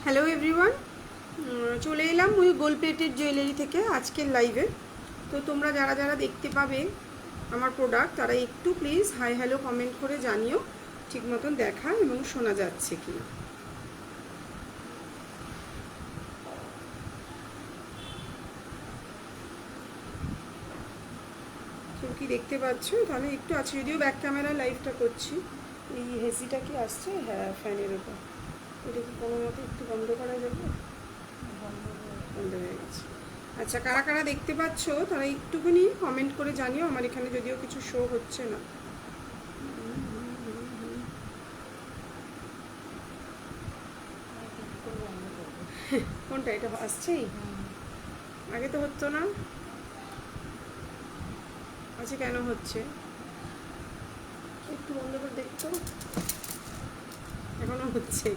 Hello everyone, চলে এলাম ওই গোল্ড প্লেটেড জুয়েলারি থেকে আজকের লাইভে। তো তোমরা যারা যারা দেখতে পাবে আমার প্রোডাক্ট তারা একটু প্লিজ হাই হ্যালো কমেন্ট করে জানিও ঠিক মতন দেখা এবং শোনা যাচ্ছে কি না। কেউ কি দেখতে পাচ্ছ? তাহলে একটু আছে, যদিও ব্যাক ক্যামেরায় লাইভটা করছি। এই হেসিটা কি আসছে? হ্যাঁ, ফ্যানের ওপর। এটা কি কোনো মতে একটু বন্ধ করা যাবে? বন্ধ হয়ে গেছে। আচ্ছা, কারা কারা দেখতে পাচ্ছ তারা একটুখানি কমেন্ট করে জানিও। আমার এখানে যদিও কিছু শো হচ্ছে না। কোনটা? এটা আসছেই, আগে তো হতো না। আচ্ছা, কেন হচ্ছে একটু বন্ধ করে দেখতো। এখনো হচ্ছে।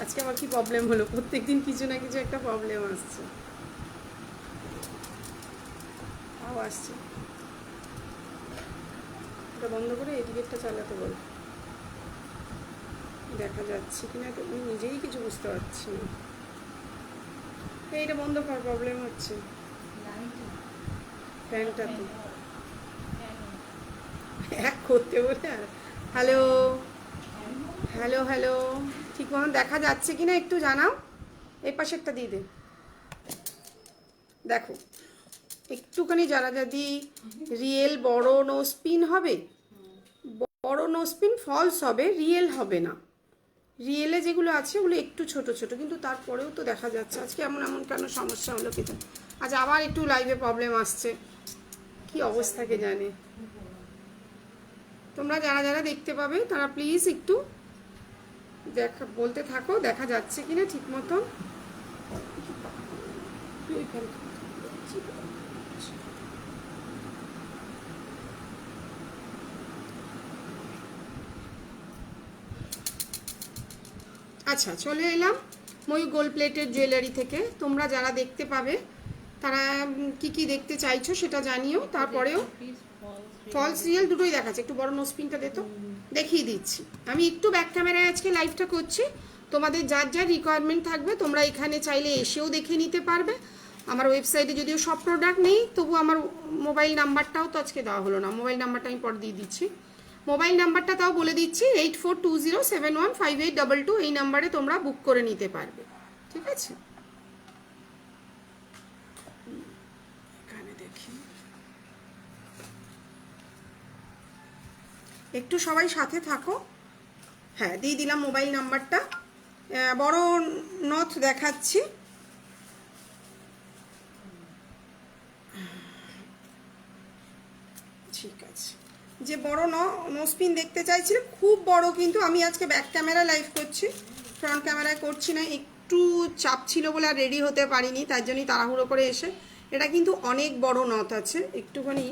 আজকে আবার কি প্রবলেম হলো? প্রত্যেকদিন কিছু না কিছু একটা প্রবলেম আসছে। তাও আসছে। এটা বন্ধ করে এদিকেরটা চালাতে বল। দেখা যাচ্ছে কিনা তো আমি নিজেই কিছু বুঝতে পারছি না। এইটা বন্ধ কর, প্রবলেম হচ্ছে। ফ্যানটা তো এক করতে বলে। আর হ্যালো হ্যালো হ্যালো, ঠিক মতন দেখা যাচ্ছে কিনা একটু জানাও। এই পাশে একটা দিয়ে দে, দেখো একটুখানি। যারা যদি রিয়েল বড় নোস্পিন হবে, বড় নোস্পিন ফলস হবে, রিয়েল হবে না। রিয়েলে যেগুলো আছে ওগুলো একটু ছোট ছোট, কিন্তু তারপরেও তো দেখা যাচ্ছে। আজকে এমন এমন কেন সমস্যা হলো কি? আজ আবার একটু লাইভে প্রবলেম আসছে, কি অবস্থাকে জানে। তোমরা যারা যারা দেখতে পাবে তারা প্লিজ একটু দেখা বলতে থাকো দেখা যাচ্ছে কিনা ঠিক মতন। আচ্ছা, চলে এলাম ময়ূর গোল্ড প্লেটেড জুয়েলারি থেকে। তোমরা যারা দেখতে পাবে তারা কি কি দেখতে চাইছো সেটা জানিও। তারপরেও ফলস রিয়েল দুটোই দেখাচ্ছে। একটু বড় নোসপিনটা দে তো, দেখিয়ে দিচ্ছি। আমি একটু ব্যাক ক্যামেরায় আজকে লাইভটা করছি। তোমাদের যার যার রিকোয়ারমেন্ট থাকবে তোমরা এখানে চাইলে এসেও দেখে নিতে পারবে। আমার ওয়েবসাইটে যদিও সব প্রোডাক্ট নেই, তবু আমার মোবাইল নাম্বারটাও তো আজকে দেওয়া হলো না। মোবাইল নাম্বারটা আমি পরে দিয়ে দিচ্ছি। মোবাইল নাম্বারটা তাও বলে দিচ্ছি, 8420715822। এই নাম্বারে তোমরা বুক করে নিতে পারবে, ঠিক আছে? এখানে দেখি, একটু সবাই সাথে থাকো। হ্যাঁ, দিয়ে দিলাম মোবাইল নাম্বারটা। বড় নথ দেখাচ্ছি। ঠিক আছে, যে বড় নোসপিন দেখতে চাইছিলে খুব বড়, কিন্তু আমি আজকে ব্যাক ক্যামেরা লাইভ করছি, ফ্রন্ট ক্যামেরায় করছি না। একটু চাপ ছিল বলে আর রেডি হতে পারিনি, তার জন্যই তাড়াহুড়ো করে এসে। এটা কিন্তু অনেক বড় নথ আছে, একটুখানি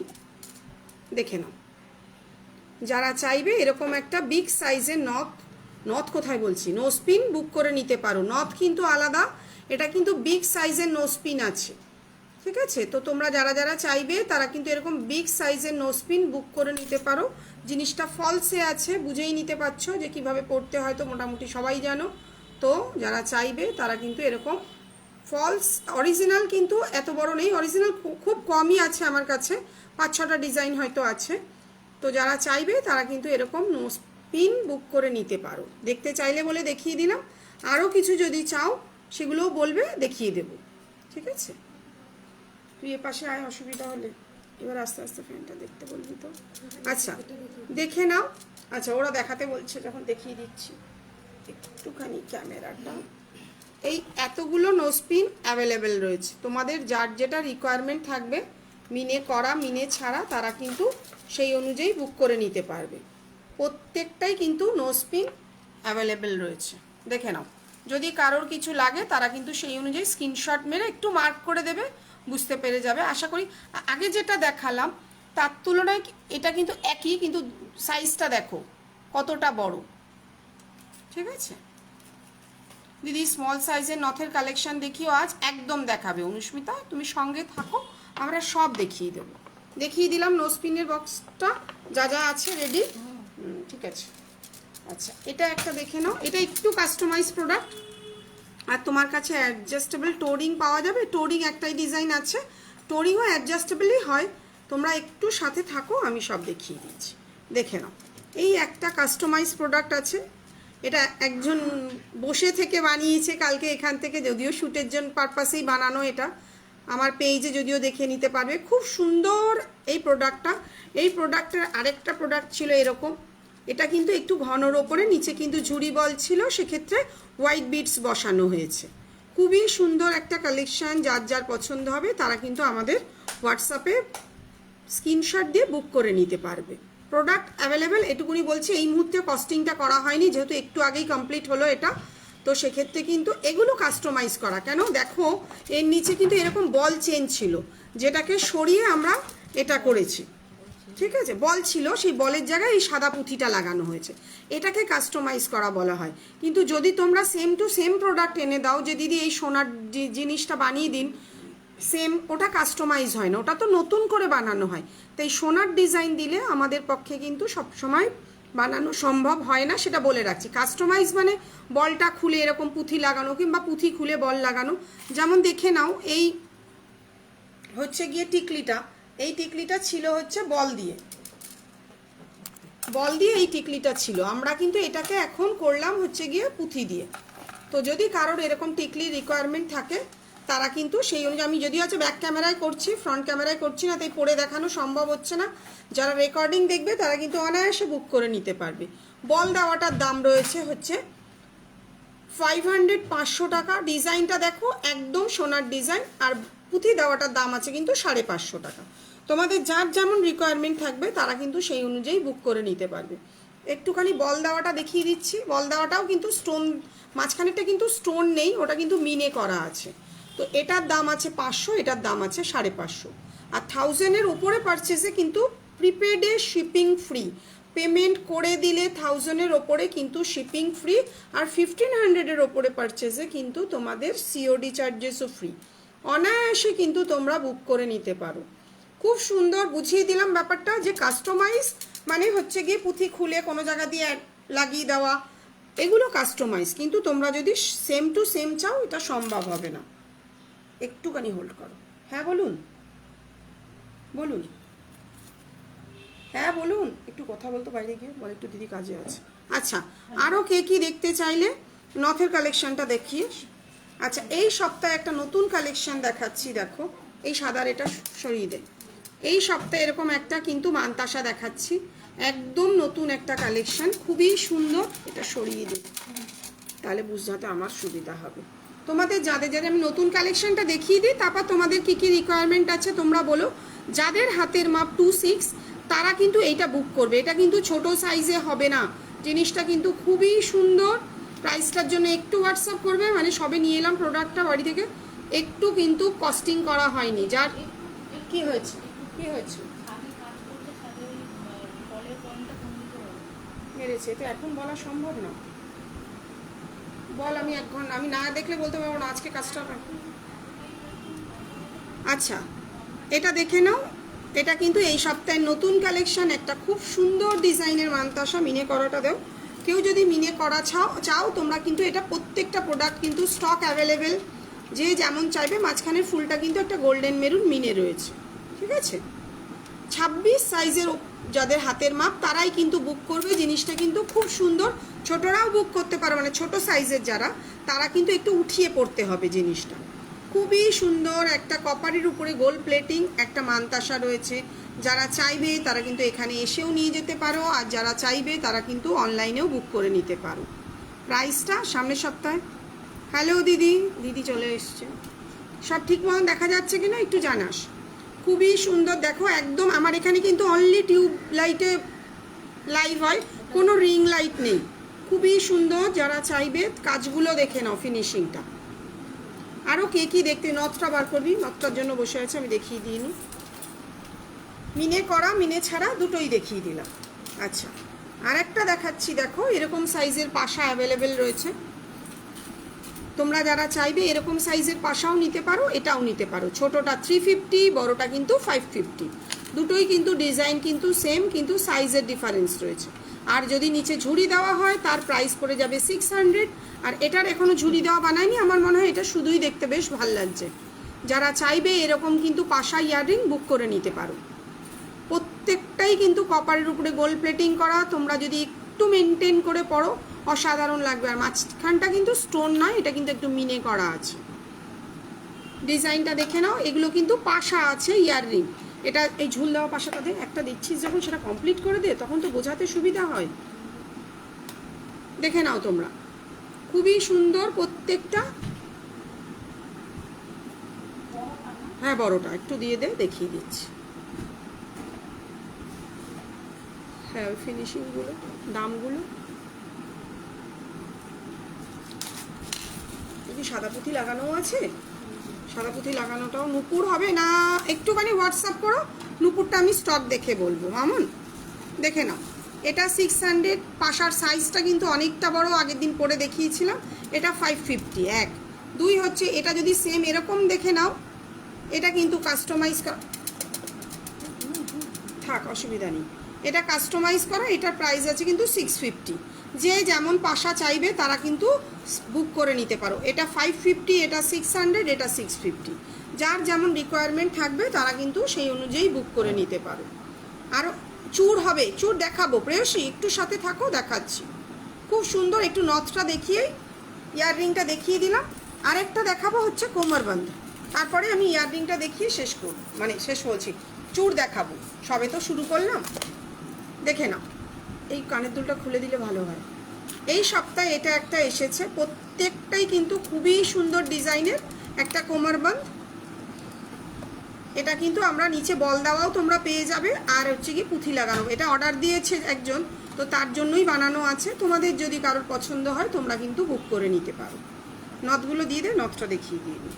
দেখে নাও। যারা চাইবে এরকম একটা বিগ সাইজের নথ কোথায় বলছি, নোসপিন বুক করে নিতে পারো। নথ কিন্তু আলাদা, এটা কিন্তু বিগ সাইজের নোসপিন আছে, ঠিক আছে? তো তোমরা যারা যারা চাইবে তারা কিন্তু এরকম বিগ সাইজের নোসপিন বুক করে নিতে পারো। জিনিসটা ফলসে আছে, বুঝেই নিতে পারছো যে কিভাবে পড়তে হয়, তো মোটামুটি সবাই জানো। তো যারা চাইবে তারা কিন্তু এরকম ফলস, অরিজিনাল কিন্তু এত বড় নেই। অরিজিনাল খুব কমই আছে আমার কাছে, 5-6টা ডিজাইন হয়তো আছে। তো যারা চাইবে তারা কিন্তু এরকম নোসপিন বুক করে নিতে পারো। দেখতে চাইলে বলে দেখিয়ে দিলাম। আরও কিছু যদি চাও সেগুলোও বলবে, দেখিয়ে দেব, ঠিক আছে? তুই এ পাশে আয়, অসুবিধা হলে। এবার আস্তে আস্তে ফ্যানটা দেখতে বলবি তো। আচ্ছা, দেখে নাও। আচ্ছা, ওরা দেখাতে বলছে যখন দেখিয়ে দিচ্ছি। একটুখানি ক্যামেরাটা, এই এতগুলো নোসপিন অ্যাভেলেবেল রয়েছে। তোমাদের যার যেটা রিকোয়ারমেন্ট থাকবে, মিনে করা মিনে ছাড়া, তারা কিন্তু সেই অনুযায়ী বুক করে নিতে পারবে। প্রত্যেকটাই কিন্তু নোসপিন অ্যাভেলেবেল রয়েছে, দেখে নাও। যদি কারোর কিছু লাগে তারা কিন্তু সেই অনুযায়ী স্ক্রিনশট মেরে একটু মার্ক করে দেবে, বুঝতে পেরে যাবে আশা করি। আগে যেটা দেখালাম তার তুলনায় এটা কিন্তু একই, কিন্তু সাইজটা দেখো কতটা বড়, ঠিক আছে? দিদি স্মল সাইজের নথের কালেকশন দেখিও আজ, একদম দেখাবে অনুস্মিতা, তুমি সঙ্গে থাকো, আমরা সব দেখিয়ে দেবো। দেখিয়ে দিলাম নোসপিনের বক্সটা যা যা আছে রেডি, ঠিক আছে? আচ্ছা, এটা একটা দেখে নাও। এটা একটু কাস্টমাইজ প্রোডাক্ট, আর তোমার কাছে অ্যাডজাস্টেবল টোরিং পাওয়া যাবে। টোরিং একটাই ডিজাইন আছে, টোরিংও অ্যাডজাস্টেবলই হয়। তোমরা একটু সাথে থাকো, আমি সব দেখিয়ে দিচ্ছি, দেখে নাও। এই একটা কাস্টমাইজ প্রোডাক্ট আছে, এটা একজন বসে থেকে বানিয়েছে কালকে এখান থেকে, যদিও শ্যুটের জন্য পারপাসেই বানানো। এটা আমার পেজে যদিও দেখে নিতে পারবে, খুব সুন্দর এই প্রোডাক্টটা। এই প্রোডাক্টের আরেকটা প্রোডাক্ট ছিল এরকম, এটা কিন্তু একটু ঘনর ওপরে, নিচে কিন্তু ঝুড়ি বল ছিল, সেক্ষেত্রে হোয়াইট বিটস বসানো হয়েছে। খুবই সুন্দর একটা কালেকশান, যার যার পছন্দ হবে তারা কিন্তু আমাদের হোয়াটসঅ্যাপে স্ক্রিনশট দিয়ে বুক করে নিতে পারবে। প্রোডাক্ট অ্যাভেলেবেল, এটুকুনি বলছি। এই মুহূর্তে কস্টিংটা করা হয়নি, যেহেতু একটু আগেই কমপ্লিট হলো এটা, তো সেক্ষেত্রে কিন্তু এগুলো কাস্টমাইজ করা। কেন দেখো, এর নিচে কিন্তু এরকম বল চেন ছিল, যেটাকে সরিয়ে আমরা এটা করেছি, ঠিক আছে। বল ছিল, সেই বলের জায়গায় এই সাদা পুঁথিটা লাগানো হয়েছে, এটাকে কাস্টমাইজ করা বলা হয়। কিন্তু যদি তোমরা সেম টু সেম প্রোডাক্ট এনে দাও, যে দিদি এই সোনার জিনিসটা বানিয়ে দিন, সেম, ওটা কাস্টমাইজ হয় না, ওটা তো নতুন করে বানানো হয়। তাই সোনার ডিজাইন দিলে আমাদের পক্ষে কিন্তু সবসময় বানানো সম্ভব হয় না, সেটা বলে রাখছি। কাস্টমাইজ মানে বলটা খুলে এরকম পুঁথি লাগানো, কিংবা পুঁথি খুলে বল লাগানো। যেমন দেখে নাও, এই হচ্ছে গিয়ে টিকলিটা, এই টিকলিটা ছিল হচ্ছে বল দিয়ে এই টিকলিটা ছিল। আমরা কিন্তু এটাকে এখন করলাম হচ্ছে গিয়ে পুঁথি দিয়ে। তো যদি কারোর এরকম টিকলির রিকোয়ারমেন্ট থাকে, তারা কিন্তু সেই অনুযায়ী, আমি যদিও আছে ব্যাক ক্যামেরায় করছি, ফ্রন্ট ক্যামেরায় করছি না, তাই পরে দেখানো সম্ভব হচ্ছে না। যারা রেকর্ডিং দেখবে তারা কিন্তু অনায়াসে বুক করে নিতে পারবে। বল দেওয়াটার দাম রয়েছে হচ্ছে 500, 500 টাকা। ডিজাইনটা দেখো একদম সোনার ডিজাইন, আর পুঁথি দেওয়াটার দাম আছে কিন্তু 550 টাকা। তোমাদের যার যেমন রিকোয়ারমেন্ট থাকবে তারা কিন্তু সেই অনুযায়ী বুক করে নিতে পারবে। একটুখানি বল দেওয়াটা দেখিয়ে দিচ্ছি। বল দেওয়াটাও কিন্তু স্টোন, মাঝখানেরটা কিন্তু স্টোন নেই, ওটা কিন্তু মিনে করা আছে। তো এটার দাম আছে 500, এটার দাম আছে 550। আর 1000-এর উপরে পারচেসে কিন্তু প্রিপেডে শিপিং ফ্রি, পেমেন্ট করে দিলে 1000-এর ওপরে কিন্তু শিপিং ফ্রি, আর 1500-এর ওপরে পারচেসে কিন্তু তোমাদের সিওডি চার্জেসও ফ্রি। অনায়াসে কিন্তু তোমরা বুক করে নিতে পারো। খুব সুন্দর বুঝিয়ে দিলাম ব্যাপারটা, যে কাস্টমাইজ মানে হচ্ছে গিয়ে পুঁথি খুলে কোনো জায়গা দিয়ে লাগিয়ে দেওয়া, এগুলো কাস্টমাইজ। কিন্তু তোমরা যদি সেম টু সেম চাও, এটা সম্ভব হবে না। একটুখানি হোল্ড করো। হ্যাঁ বলুন, বলুন, হ্যাঁ বলুন, একটু কথা বলতে বাইরে গিয়ে বল, একটু দিদি কাজে আছে। আচ্ছা, আরও কে কি দেখতে চাইলে নথের কালেকশনটা দেখিয়ে। আচ্ছা, এই সপ্তাহে একটা নতুন কালেকশন দেখাচ্ছি, দেখো এই সাদার, এটা সরিয়ে দে। এই সপ্তাহে এরকম একটা কিন্তু মানতাসা দেখাচ্ছি, একদম নতুন একটা কালেকশন, খুবই সুন্দর। এটা সরিয়ে দে, তাহলে বুঝতে আমার সুবিধা হবে। তোমাদের যাদের যাদের আমি নতুন কালেকশনটা দেখিয়ে দিই, তারপর তোমাদের কি কি রিকোয়ারমেন্ট আছে তোমরা বলো। যাদের হাতের মাপ 2-6 তারা কিন্তু এইটা বুক করবে। এটা কিন্তু ছোট সাইজে হবে না, জিনিসটা কিন্তু খুবই সুন্দর। প্রাইসটার জন্য একটু হোয়াটসঅ্যাপ করবে, মানে সবে নিয়ে এলাম প্রোডাক্টটা বাড়ি থেকে, একটু কিন্তু কস্টিং করা হয়নি। যার কি হয়েছে, কি হয়েছে মেরেছে, তো এখন বলা সম্ভব না। বল, আমি এখন আমি না দেখলে বলতে পারবো না আজকে কাজটা। আচ্ছা, এটা দেখে নাও, এটা কিন্তু এই সপ্তাহের নতুন কালেকশন, একটা খুব সুন্দর ডিজাইনের মানতাসা। মিনে করাটা দাও, কেউ যদি মিনে করা চাও তোমরা কিন্তু এটা প্রত্যেকটা প্রোডাক্ট কিন্তু স্টক অ্যাভেলেবেল, যে যেমন চাইবে। মাঝখানের ফুলটা কিন্তু একটা গোল্ডেন মেরুন মিনে রয়েছে, ঠিক আছে। 26 সাইজের যাদের হাতের মাপ তারাই কিন্তু বুক করবে। জিনিসটা কিন্তু খুব সুন্দর, ছোটরাও বুক করতে পারো, মানে ছোট সাইজের যারা, তারা কিন্তু একটু উঠিয়ে পড়তে হবে জিনিসটা। খুবই সুন্দর একটা কপারের উপরে গোল্ড প্লেটিং একটা মানতাসা রয়েছে। যারা চাইবে তারা কিন্তু এখানে এসেও নিয়ে যেতে পারো, আর যারা চাইবে তারা কিন্তু অনলাইনেও বুক করে নিতে পারো। প্রাইসটা সামনের সপ্তাহে। হ্যালো দিদি, দিদি চলে এসছে। সব ঠিক মতন দেখা যাচ্ছে কিনা একটু জানাস। খুবই সুন্দর, দেখো একদম। আমার এখানে কিন্তু অনলি টিউব লাইটে লাইভ হয়, কোনো রিং লাইট নেই। খুবই সুন্দর, যারা চাইবে কাজগুলো দেখে নাও, ফিনিশিংটা। আরও কে কি দেখতে, নথটা বার করবি, নথটার জন্য বসে আছে, আমি দেখিয়ে দিইনি। মিনে করা মিনে ছাড়া দুটোই দেখিয়ে দিলাম। আচ্ছা, আর একটা দেখাচ্ছি, দেখো এরকম সাইজের পাশা অ্যাভেলেবেল রয়েছে। তোমরা যারা চাইবে এরকম সাইজের পাশাও নিতে পারো, এটাও নিতে পারো। ছোটটা 350, বড়টা কিন্তু 550। দুটোই কিন্তু ডিজাইন কিন্তু সেম, কিন্তু সাইজের ডিফারেন্স রয়েছে। আর যদি নিচে ঝুড়ি দেওয়া হয় তার প্রাইস পড়ে যাবে 600। আর এটার এখনও ঝুড়ি দেওয়া বানায়নি, আমার মনে হয় এটা শুধুই দেখতে বেশ ভাল লাগছে। যারা চাইবে এরকম কিন্তু পাশা ইয়াররিং বুক করে নিতে পারো। প্রত্যেকটাই কিন্তু কপারের উপরে গোল্ড প্লেটিং করা, তোমরা যদি একটু মেনটেন করে পরো অসাধারণ লাগবে। আর মাঝখানটা কিন্তু স্টোন নয়, এটা কিন্তু একটু মিনে করা আছে। ডিজাইনটা দেখে নাও, এগুলো কিন্তু পাশা আছে ইয়াররিং। এটা এই ঝুল দেওয়া পাশাটা দে, একটা দিচ্ছিস যখন সেটা কমপ্লিট করে দে, তখন তো বোঝাতে সুবিধা হয়। দেখে নাও তোমরা, খুবই সুন্দর প্রত্যেকটা। হ্যাঁ বড়টা একটু দিয়ে দে, দেখিয়ে দিচ্ছি। হ্যাঁ ওই ফিনিশিংগুলো, দামগুলো কি সাদা পুঁথি লাগানো আছে? সাদা পুঁথি লাগানোটাও নুপুর হবে না? একটুখানি হোয়াটসঅ্যাপ করো, নুপুরটা আমি স্টক দেখে বলবো। মামুন দেখে নাও, এটা 600। পাশার সাইজটা কিন্তু অনেকটা বড়, আগের দিন পরে দেখিয়েছিলাম। এটা 550। এক দুই হচ্ছে এটা যদি সেম এরকম দেখে নাও, এটা কিন্তু কাস্টমাইজ করা থাক, অসুবিধা নেই। এটা কাস্টমাইজ করা, এটার প্রাইস আছে কিন্তু 650। যে যেমন পাশা চাইবে তারা কিন্তু বুক করে নিতে পারো। এটা 550, এটা 600, এটা 650। যার যেমন রিকোয়ারমেন্ট থাকবে তারা কিন্তু সেই অনুযায়ী বুক করে নিতে পারো। আর চূড় হবে, চূড় দেখাবো প্রেয়সী, একটু সাথে থাকো, দেখাচ্ছি। খুব সুন্দর, একটু নথটা দেখিয়ে ইয়াররিংটা দেখিয়ে দিলাম। আরেকটা দেখাবো হচ্ছে কোমরবন্ধ, তারপরে আমি ইয়াররিংটা দেখিয়ে শেষ করব, মানে শেষ বলছি, চূড় দেখাবো। সবে তো শুরু করলাম, দেখে নাও। এই কানের দুলটা খুলে দিলে ভালো হয়। এই সপ্তাহে এটা একটা এসেছে, প্রত্যেকটাই কিন্তু খুবই সুন্দর ডিজাইনের একটা কোমরবন্ধ। এটা কিন্তু আমরা নিচে বল দেওয়াও তোমরা পেয়ে যাবে, আর হচ্ছে কি পুঁথি লাগানো। এটা অর্ডার দিয়েছে একজন, তো তার জন্যই বানানো আছে। তোমাদের যদি কারোর পছন্দ হয় তোমরা কিন্তু বুক করে নিতে পারো। নথগুলো দিয়ে দে, নথটা দেখিয়ে দিয়ে দিই,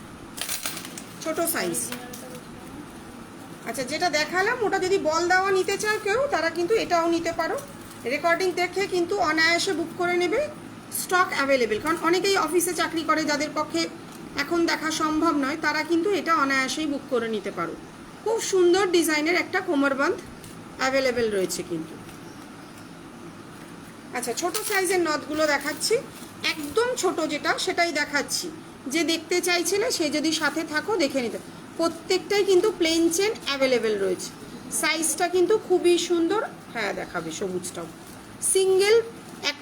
ছোট সাইজ। আচ্ছা যেটা দেখালাম ওটা যদি বল দেওয়া নিতে চাও কেউ, তারা কিন্তু এটাও নিতে পারো। রেকর্ডিং দেখে কিন্তু অনায়াসে বুক করে নেবে, স্টক অ্যাভেলেবেল। কারণ অনেকেই অফিসে চাকরি করে, যাদের পক্ষে এখন দেখা সম্ভব নয়, তারা কিন্তু এটা অনায়াসেই বুক করে নিতে পারো। খুব সুন্দর ডিজাইনের একটা কোমরবন্ধ অ্যাভেলেবেল রয়েছে কিন্তু। আচ্ছা ছোট সাইজের নথগুলো দেখাচ্ছি, একদম ছোট যেটা সেটাই দেখাচ্ছি। যে দেখতে চাইছিলে সে যদি সাথে থাকো দেখে নিতে। প্রত্যেকটাই কিন্তু প্লেন চেন অ্যাভেলেবেল রয়েছে। সাইজটা কিন্তু খুবই সুন্দর। হ্যাঁ দেখাবে সবুজটাও। সিঙ্গেল এক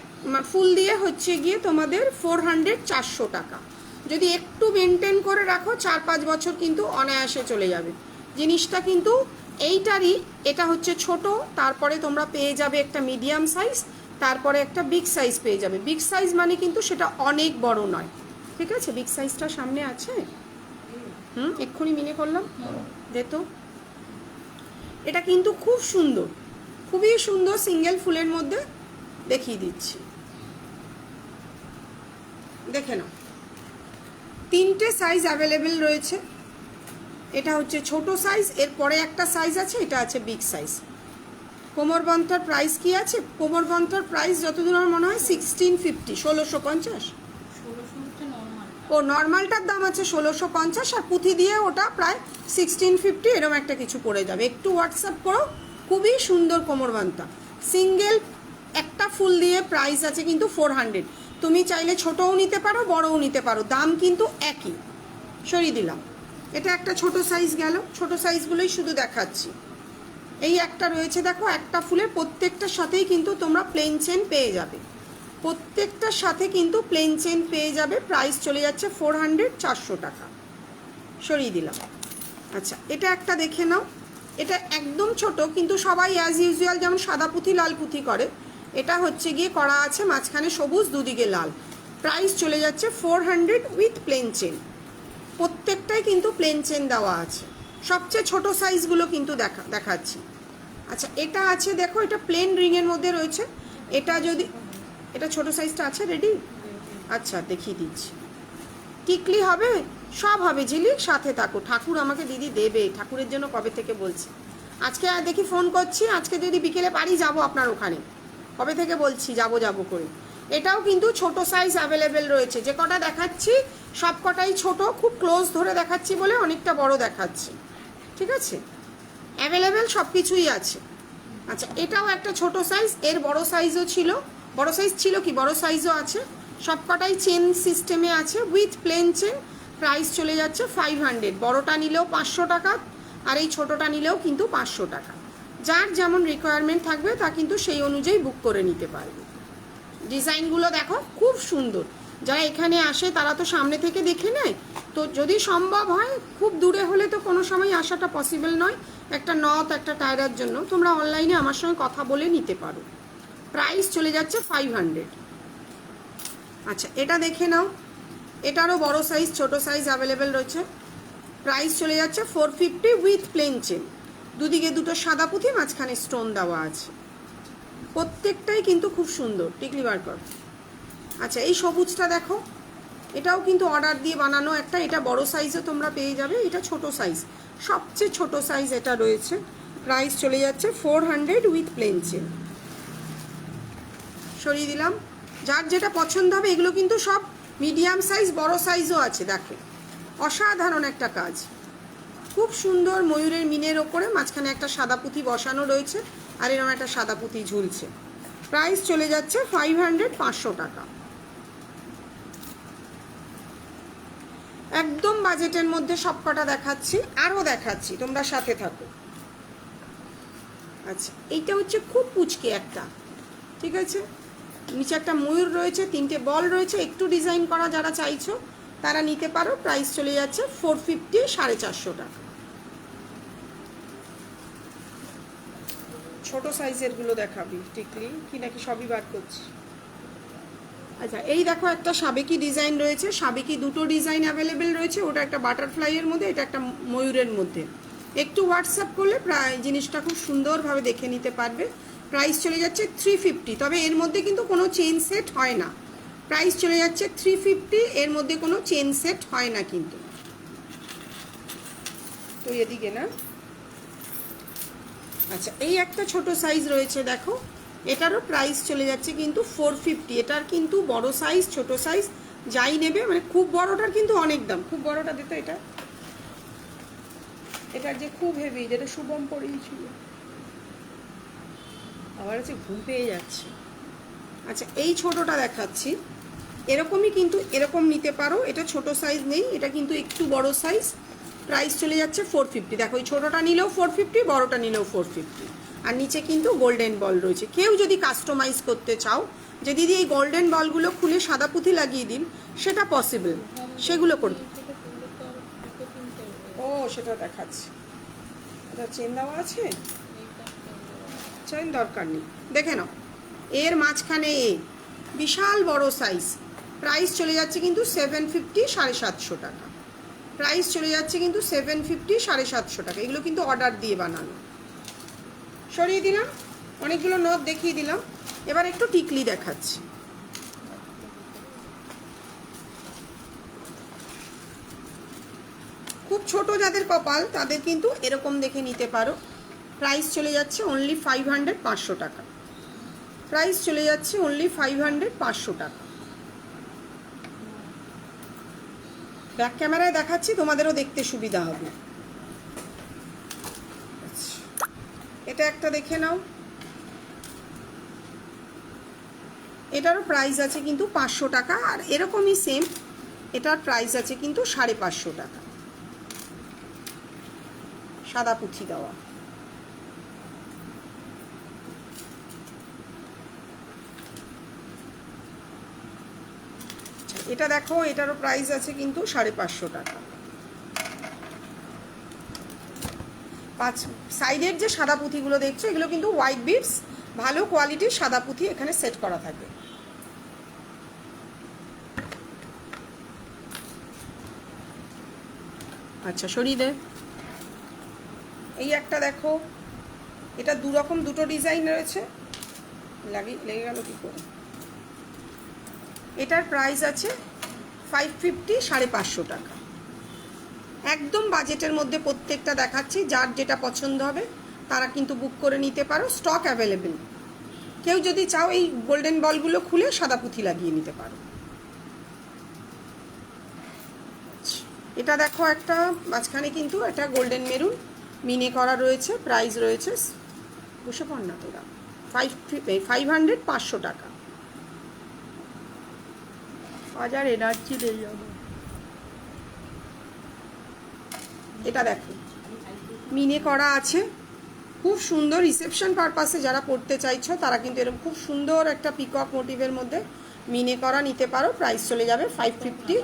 ফুল দিয়ে হচ্ছে গিয়ে তোমাদের 400, 400 টাকা। যদি একটু মেনটেন করে রাখো 4-5 বছর কিন্তু অনায়াসে চলে যাবে জিনিসটা। কিন্তু এইটারই এটা হচ্ছে ছোট, তারপরে তোমরা পেয়ে যাবে একটা মিডিয়াম সাইজ, তারপরে একটা বিগ সাইজ পেয়ে যাবে। বিগ সাইজ মানে কিন্তু সেটা অনেক বড় নয়, ঠিক আছে? বিগ সাইজটা সামনে আছে, এক্ষুনি মিনে করলাম, দে তো। এটা কিন্তু খুব সুন্দর, খুবই সুন্দর, সিঙ্গেল ফুলের মধ্যে দেখিয়ে দিচ্ছি, দেখে নাও। 3টে সাইজ অ্যাভেলেবেল রয়েছে। এটা হচ্ছে ছোট সাইজ, এরপরে একটা সাইজ আছে, এটা আছে বিগ সাইজ। কোমরবন্ধটার প্রাইস কি আছে? কোমরবন্ধটার প্রাইস যতদূর আমার মনে হয় 1650, 1650। ও নর্মালটার দাম আছে 1650, আর পুঁথি দিয়ে ওটা প্রায় 1650 এরকম একটা কিছু পড়ে যাবে। একটু হোয়াটসঅ্যাপ করো। খুবই সুন্দর কোমরবন্ধটা, সিঙ্গেল একটা ফুল দিয়ে প্রাইস আছে কিন্তু 400। তুমি চাইলে ছোটও নিতে পারো, বড়ও নিতে পারো, দাম কিন্তু একই। সরিয়ে দিলাম। এটা একটা ছোট সাইজ গেল, ছোট সাইজগুলোই শুধু দেখাচ্ছি। এই একটা রয়েছে দেখো, একটা ফুলের প্রত্যেকটার সাথেই কিন্তু তোমরা প্লেন চেন পেয়ে যাবে, প্রত্যেকটার সাথে কিন্তু প্লেন চেন পেয়ে যাবে। প্রাইস চলে যাচ্ছে 400, 400 টাকা। সরিয়ে দিলাম। আচ্ছা এটা একটা দেখে নাও, এটা একদম ছোট, কিন্তু সবাই অ্যাজ ইউজুয়াল যেমন সাদা পুঁথি লাল পুঁথি করে, এটা হচ্ছে গিয়ে করা আছে মাঝখানে সবুজ, দুদিকে লাল। প্রাইস চলে যাচ্ছে 400 উইথ প্লেন চেন। প্রত্যেকটাই কিন্তু প্লেন চেন দেওয়া আছে। সবচেয়ে ছোট সাইজগুলো কিন্তু দেখাচ্ছি। আচ্ছা এটা আছে দেখো, এটা প্লেন রিংয়ের মধ্যে রয়েছে। এটা যদি, এটা ছোট সাইজটা আছে রেডি। আচ্ছা দেখিয়ে দিচ্ছি। টিকলি হবে, সব হবে ঝিলিক, সাথে থাকো। ঠাকুর আমাকে দিদি দেবে, ঠাকুরের জন্য কবে থেকে বলছি। আজকে দেখি ফোন করছি, আজকে যদি বিকেলে পারি যাব আপনার ওখানে, কবে থেকে বলছি যাব করে। এটাও কিন্তু ছোট সাইজ অ্যাভেলেবেল রয়েছে। যে কটা দেখাচ্ছি সব কটাই ছোট, খুব ক্লোজ ধরে দেখাচ্ছি বলে অনেকটা বড় দেখাচ্ছি, ঠিক আছে? অ্যাভেলেবেল সব কিছুই আছে। আচ্ছা, এটাও একটা ছোট সাইজ, এর বড় সাইজও ছিল, বড় সাইজ ছিল কি বড় সাইজও আছে, সবকটাই চেন সিস্টেমে আছে উইথ প্লেন চেন। প্রাইস চলে যাচ্ছে 500, বড়টা নিলেও 500 টাকা, আর এই ছোটোটা নিলেও কিন্তু 500 টাকা। যার যেমন রিকোয়ারমেন্ট থাকবে তা কিন্তু সেই অনুযায়ী বুক করে নিতে পারবে। ডিজাইনগুলো দেখো খুব সুন্দর, যারা এখানে আসে তারা তো সামনে থেকে দেখে নেয়, তো যদি সম্ভব হয়, খুব দূরে হলে তো কোনো সময় আসাটা পসিবল নয়, একটা নথ একটা টায়রার জন্য তোমরা অনলাইনে আমার সঙ্গে কথা বলে নিতে পারো। প্রাইস চলে যাচ্ছে 500। আচ্ছা, এটা দেখে নাও, এটারও বড় সাইজ ছোট সাইজ অ্যাভেলেবেল রয়েছে। প্রাইস চলে যাচ্ছে 450 উইথ প্লেন চেন, দুদিকে দুটো সাদা পুঁথি, মাঝখানে স্টোন দেওয়া আছে, প্রত্যেকটাই কিন্তু খুব সুন্দর টিকলি বার কর। আচ্ছা, এই সবুজটা দেখো, এটাও কিন্তু অর্ডার দিয়ে বানানো একটা, এটা বড় সাইজও তোমরা পেয়ে যাবে, এটা ছোট সাইজ, সবচেয়ে ছোট সাইজ এটা রয়েছে। প্রাইস চলে যাচ্ছে 400 উইথ প্লেন চেন। সরিয়ে দিলাম, যার যেটা পছন্দ হবে। এগুলো কিন্তু সব মিডিয়াম সাইজ, বড় সাইজও আছে, দেখো অসাধারণ একটা কাজ, খুব সুন্দর ময়ূরের মিনের ওপরে মাঝখানে একটা সাদা পুঁথি বসানো রয়েছে, আর এরকম একটা সাদা পুঁথি ঝুলছে। প্রাইস চলে যাচ্ছে 500, 500 টাকা, একদম বাজেটের মধ্যে সবকটা দেখাচ্ছি, আরও দেখাচ্ছি, তোমরা সাথে থাকো। আচ্ছা, এইটা হচ্ছে খুব পুচকে একটা, ঠিক আছে, নিচে একটা ময়ূর রয়েছে, 3টে বল রয়েছে, একটু ডিজাইন করা যারা চাইছো তারা নিতে পারো। প্রাইস চলে যাচ্ছে 450, 450 টাকা। ছোট সাইজেরগুলো দেখাবি টিকলি কি নাকি সবই বার করছি? আচ্ছা, এই দেখো একটা সাবেকি ডিজাইন রয়েছে, সাবেকি দুটো ডিজাইন অ্যাভেলেবেল রয়েছে, ওটা একটা বাটারফ্লাইয়ের মধ্যে, এটা একটা ময়ূরের মধ্যে। একটু হোয়াটসঅ্যাপ করলে প্রায় জিনিসটা খুব সুন্দরভাবে দেখে নিতে পারবে। প্রাইস চলে যাচ্ছে 350, তবে এর মধ্যে কিন্তু কোনো চেন সেট হয় না। প্রাইস চলে যাচ্ছে 350, এর মধ্যে কোনো চেন সেট হয় না কিন্তু। তো এদিকে না, আচ্ছা, এই একটা ছোট সাইজ রয়েছে দেখো, এটারও প্রাইস চলে যাচ্ছে কিন্তু 450। এটার কিন্তু বড় সাইজ ছোট সাইজ যাই নেবে, মানে খুব বড়টার কিন্তু অনেক দাম, খুব বড়টা দিত এটা, এটার যে খুব হেভি, যেটা শুভম পরিয়েছিল, আবার আছে ঘুম পেয়ে যাচ্ছে। আচ্ছা, এই ছোটটা দেখাচ্ছি, এরকমই কিন্তু এরকম নিতে পারো, এটা ছোট সাইজ নেই, এটা কিন্তু একটু বড় সাইজ। প্রাইস চলে যাচ্ছে 450। দেখো, এই ছোটোটা নিলেও 450, বড়টা নিলেও 450, আর নিচে কিন্তু গোল্ডেন বল রয়েছে। কেউ যদি কাস্টমাইজ করতে চাও যে দিদি এই গোল্ডেন বলগুলো খুলে সাদা পুঁথি লাগিয়ে দিন, সেটা পসিবল, সেগুলো করবে। ও, সেটা দেখাচ্ছি, এটা চেন দেওয়া আছে, চেন দরকার নেই, দেখে নাও, এর মাঝখানে বিশাল বড় সাইজ। প্রাইস চলে যাচ্ছে কিন্তু 750, 750 টাকা। প্রাইস চলে যাচ্ছে কিন্তু 750, 750 টাকা। এগুলো কিন্তু অর্ডার দিয়ে বানানো। সরিয়ে দিলাম, অনেকগুলো নথ দেখিয়ে দিলাম, এবার একটু টিকলি দেখাচ্ছি। খুব ছোট যাদের কপাল তাদের কিন্তু এরকম দেখে নিতে পারো। প্রাইস চলে যাচ্ছে অনলি 500, 500 টাকা। প্রাইস চলে যাচ্ছে অনলি 500, 500 টাকা। ব্যাক ক্যামেরায় দেখাচ্ছি, তোমাদেরও দেখতে সুবিধা হবে। এটা একটা দেখে নাও, এটারও প্রাইস আছে কিন্তু 500 টাকা, আর এরকমই সেম এটার প্রাইস আছে কিন্তু 550 টাকা, সাদা পুঁথি দেওয়া। এটা দেখো, এটারও প্রাইস আছে কিন্তু 550 টাকা। পাঁচ সাইডের যে সাদা পুঁথিগুলো দেখছো, এগুলো কিন্তু হোয়াইট বিডস, ভালো কোয়ালিটির সাদা পুঁথি এখানে সেট করা থাকে। আচ্ছা, সরিয়ে দে। এই একটা দেখো, এটা দুরকম দুটো ডিজাইন রয়েছে, লেগে গেল কি করে। এটার প্রাইস আছে 550, 550 টাকা। একদম বাজেটের মধ্যে প্রত্যেকটা দেখাচ্ছি, যার যেটা পছন্দ হবে তারা কিন্তু বুক করে নিতে পারো, স্টক অ্যাভেলেবেল। কেউ যদি চাও এই গোল্ডেন বলগুলো খুলে সাদা পুঁথি লাগিয়ে নিতে পারো। এটা দেখো, একটা মাঝখানে কিন্তু এটা গোল্ডেন মেরুন মিনে করা রয়েছে, প্রাইস রয়েছে বসে পড় না তোরা। 500 500 টাকা। হাজার এনার্জি দিয়ে যাবো। এটা দেখো মিনে করা আছে, খুব সুন্দর। রিসেপশন পারপাসে যারা পড়তে চাইছো তারা কিন্তু এরকম খুব সুন্দর একটা পিকক মোটিভের মধ্যে মিনে করা নিতে পারো। প্রাইস চলে যাবে 550।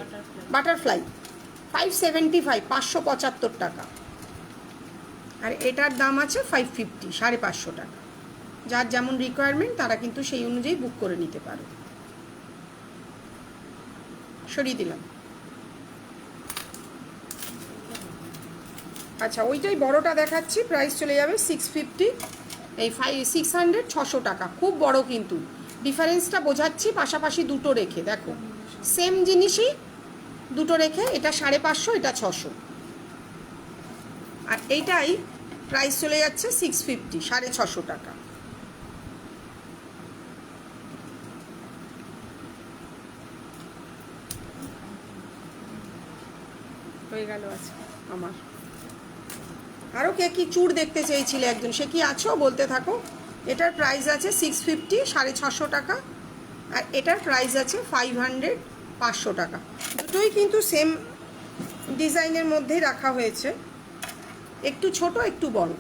বাটারফ্লাই 575, 575 টাকা। আর এটার দাম আছে 550, 550 টাকা। যার যেমন রিকোয়ারমেন্ট তারা কিন্তু সেই অনুযায়ী বুক করে নিতে পারো। সরিয়ে দিলাম। আচ্ছা ওইটাই বড়টা দেখাচ্ছি, প্রাইস চলে যাবে 650। এই 600, 600 টাকা। খুব বড় কিন্তু, ডিফারেন্সটা বোঝাচ্ছি পাশাপাশি দুটো রেখে। দেখো সেম জিনিসই দুটো রেখে, এটা 550, এটা 600। আর এইটাই প্রাইস চলে যাচ্ছে 650, 650 টাকা। হয়ে গেল আজকে আমার। আরও কে কি চুড় দেখতে চেয়েছিলে একজন, সে কি আছো বলতে থাকো। এটার প্রাইস আছে 650, 650 টাকা। আর এটার প্রাইস আছে 500, 500 টাকা। দুটোই কিন্তু সেম ডিজাইনের মধ্যেই রাখা হয়েছে, একটু ছোট একটু বড়।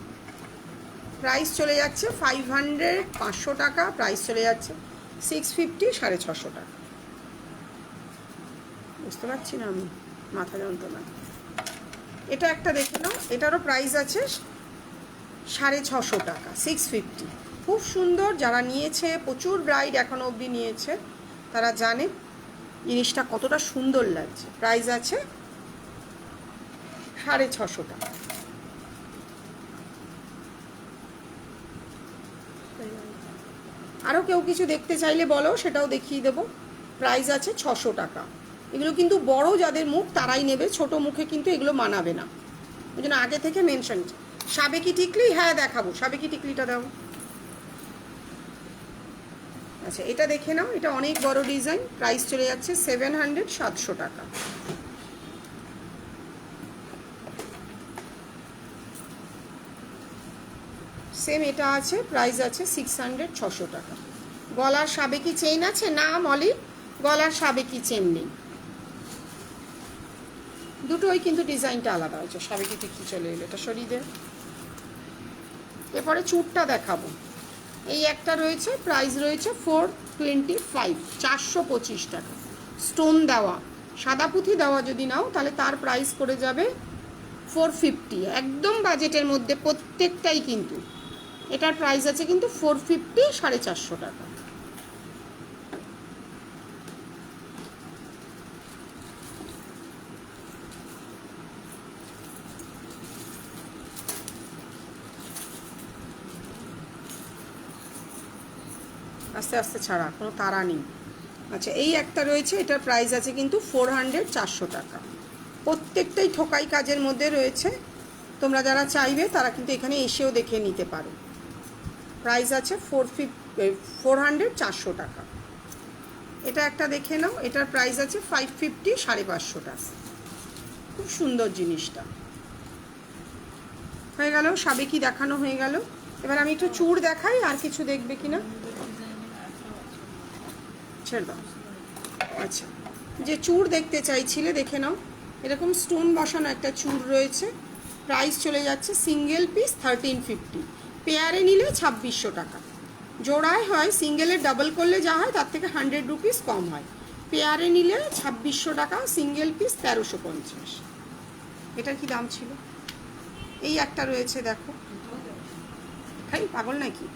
প্রাইস চলে যাচ্ছে 500, 500 টাকা। প্রাইস চলে যাচ্ছে 650, 650 টাকা। বুঝতে পারছি না আমি, মাথা যন্ত্রণা। এটা একটা দেখে নাও, এটারও প্রাইস আছে 650 টাকা, 650। খুব সুন্দর। যারা নিয়েছে, প্রচুর ব্রাইড এখনো অবধি নিয়েছে, তারা জানে জিনিসটা কতটা সুন্দর লাগছে। প্রাইস আছে 650 টাকা। আরও কেউ কিছু দেখতে চাইলে বলো, সেটাও দেখিয়ে দেবো। প্রাইস আছে 600 টাকা। এগুলো কিন্তু বড় যাদের মুখ তারাই নেবে, ছোট মুখে কিন্তু এগুলো মানাবে না, ওই জন্য আগে থেকে মেনশন। সাবেকি টিকলি, হ্যাঁ দেখাবো, সাবেকি টিকলিটা দাও। আচ্ছা এটা দেখে নাও, এটা অনেক বড় ডিজাইন। প্রাইস চলে যাচ্ছে 700, 700 টাকা। সেম এটা আছে, প্রাইস আছে 600, 600 টাকা। গলার সাবেকি চেইন আছে না মলি? গলার সাবেকি চেইন নেই, দুটোই কিন্তু ডিজাইনটা আলাদা হয়েছে। সাবেকি টিকলি চলে এলো, এটা সরিয়ে দে। এরপরে চুড়টা দেখাবো। এই একটা রয়েছে, প্রাইস রয়েছে 425, 425 টাকা। স্টোন দেওয়া, সাদা পুঁথি দেওয়া যদি নাও তাহলে তার প্রাইস পড়ে যাবে 450। একদম বাজেটের মধ্যে প্রত্যেকটাই কিন্তু। এটার প্রাইস আছে কিন্তু 450, 450 টাকা। আস্তে আস্তে ছাড়া, কোনো তাড়া নেই। আচ্ছা এই একটা রয়েছে, এটার প্রাইস আছে কিন্তু 400, 400 টাকা। প্রত্যেকটাই ঠোকাই কাজের মধ্যে রয়েছে। তোমরা যারা চাইবে তারা কিন্তু এখানে এসেও দেখে নিতে পারো। প্রাইস আছে 400, 400 টাকা। এটা একটা দেখে নাও, এটার প্রাইস আছে 550, 550 টাকা। খুব সুন্দর জিনিসটা। হয়ে গেল, সাবেকি দেখানো হয়ে গেল। এবার আমি একটু চুড় দেখাই, আর কিছু দেখবে কিনা ছেড়ে দাও। আচ্ছা যে চুড় দেখতে চাইছিলে দেখে নাও, এরকম স্টোন বসানো একটা চুড় রয়েছে। প্রাইস চলে যাচ্ছে সিঙ্গেল পিস 1350, পেয়ারে নিলে 2600 টাকা। জোড়ায় হয়, সিঙ্গেলের ডাবল করলে যা হয় তার থেকে 100 রুপিস কম হয়। পেয়ারে নিলে 2600 টাকা, সিঙ্গেল পিস 1350। এটার কি দাম ছিল? এই একটা রয়েছে দেখো। খাই পাগল নাকি?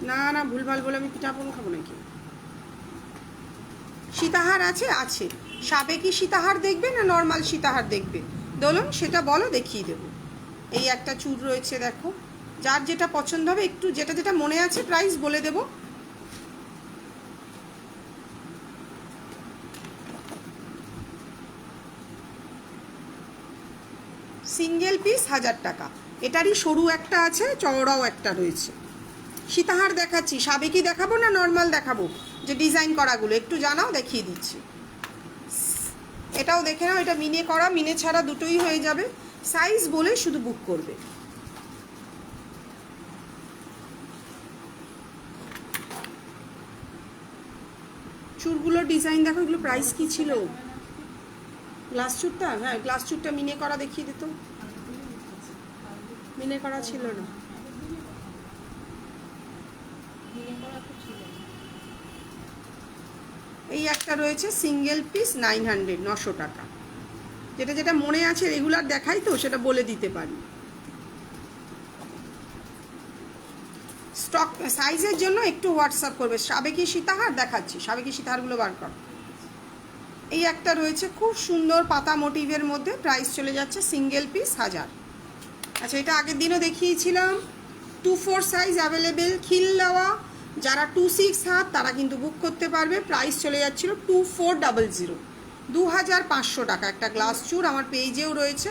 না না, ভুলভাল বলে আমি পিঠাপন খাবো নাকি? সীতাহার আছে, আছে। সাবেকি সীতাহার দেখবে না নর্মাল সীতাহার দেখবে দোলন, সেটা বলো, দেখিয়ে দেবো। এই একটা চুড় রয়েছে দেখো, যার যেটা পছন্দ হবে, একটু যেটা যেটা মনে আছে প্রাইস বলে দেব। সিঙ্গেল পিস 1000 টাকা। এটারই সরু একটা আছে, চওড়াও একটা রয়েছে। সীতাহার দেখাচ্ছি, সাবেকি দেখাবো না নর্মাল দেখাবো? যে ডিজাইন করাগুলো একটু জানাও, দেখিয়ে দিচ্ছি। এটাও দেখে নাও, এটা মিনে করা, মিনে ছাড়া দুটোই হয়ে যাবে। সাইজ বলে শুধু বুক করবে। চুরগুলোর ডিজাইন দেখো, এগুলো প্রাইস কি ছিল? গ্লাস চুরটা, হ্যাঁ গ্লাস চুরটা মিনে করা দেখিয়ে দিত, মিনে করা ছিল না। এই একটা রয়েছে সিঙ্গেল পিস 900, 900 টাকা। যেটা যেটা মনে আছে রেগুলার দেখাই তো, সেটা বলে দিতে পারি। স্টক সাইজের জন্য একটু হোয়াটসঅ্যাপ করবে। সাবেকি সীতাহার দেখাচ্ছি, সাবেকি সীতাহারগুলো বার কর। এই একটা রয়েছে খুব সুন্দর পাতা মোটিভের মধ্যে, প্রাইস চলে যাচ্ছে সিঙ্গেল পিস 1000। আচ্ছা, এটা আগের দিনও দেখিয়েছিলাম। 2-4 সাইজ অ্যাভেলেবেল, খিল দেওয়া। যারা 2-6 হাত তারা কিন্তু বুক করতে পারবে। প্রাইস চলে যাচ্ছিল 2400, 2500 টাকা। একটা গ্লাস চুর আমার পেজেও রয়েছে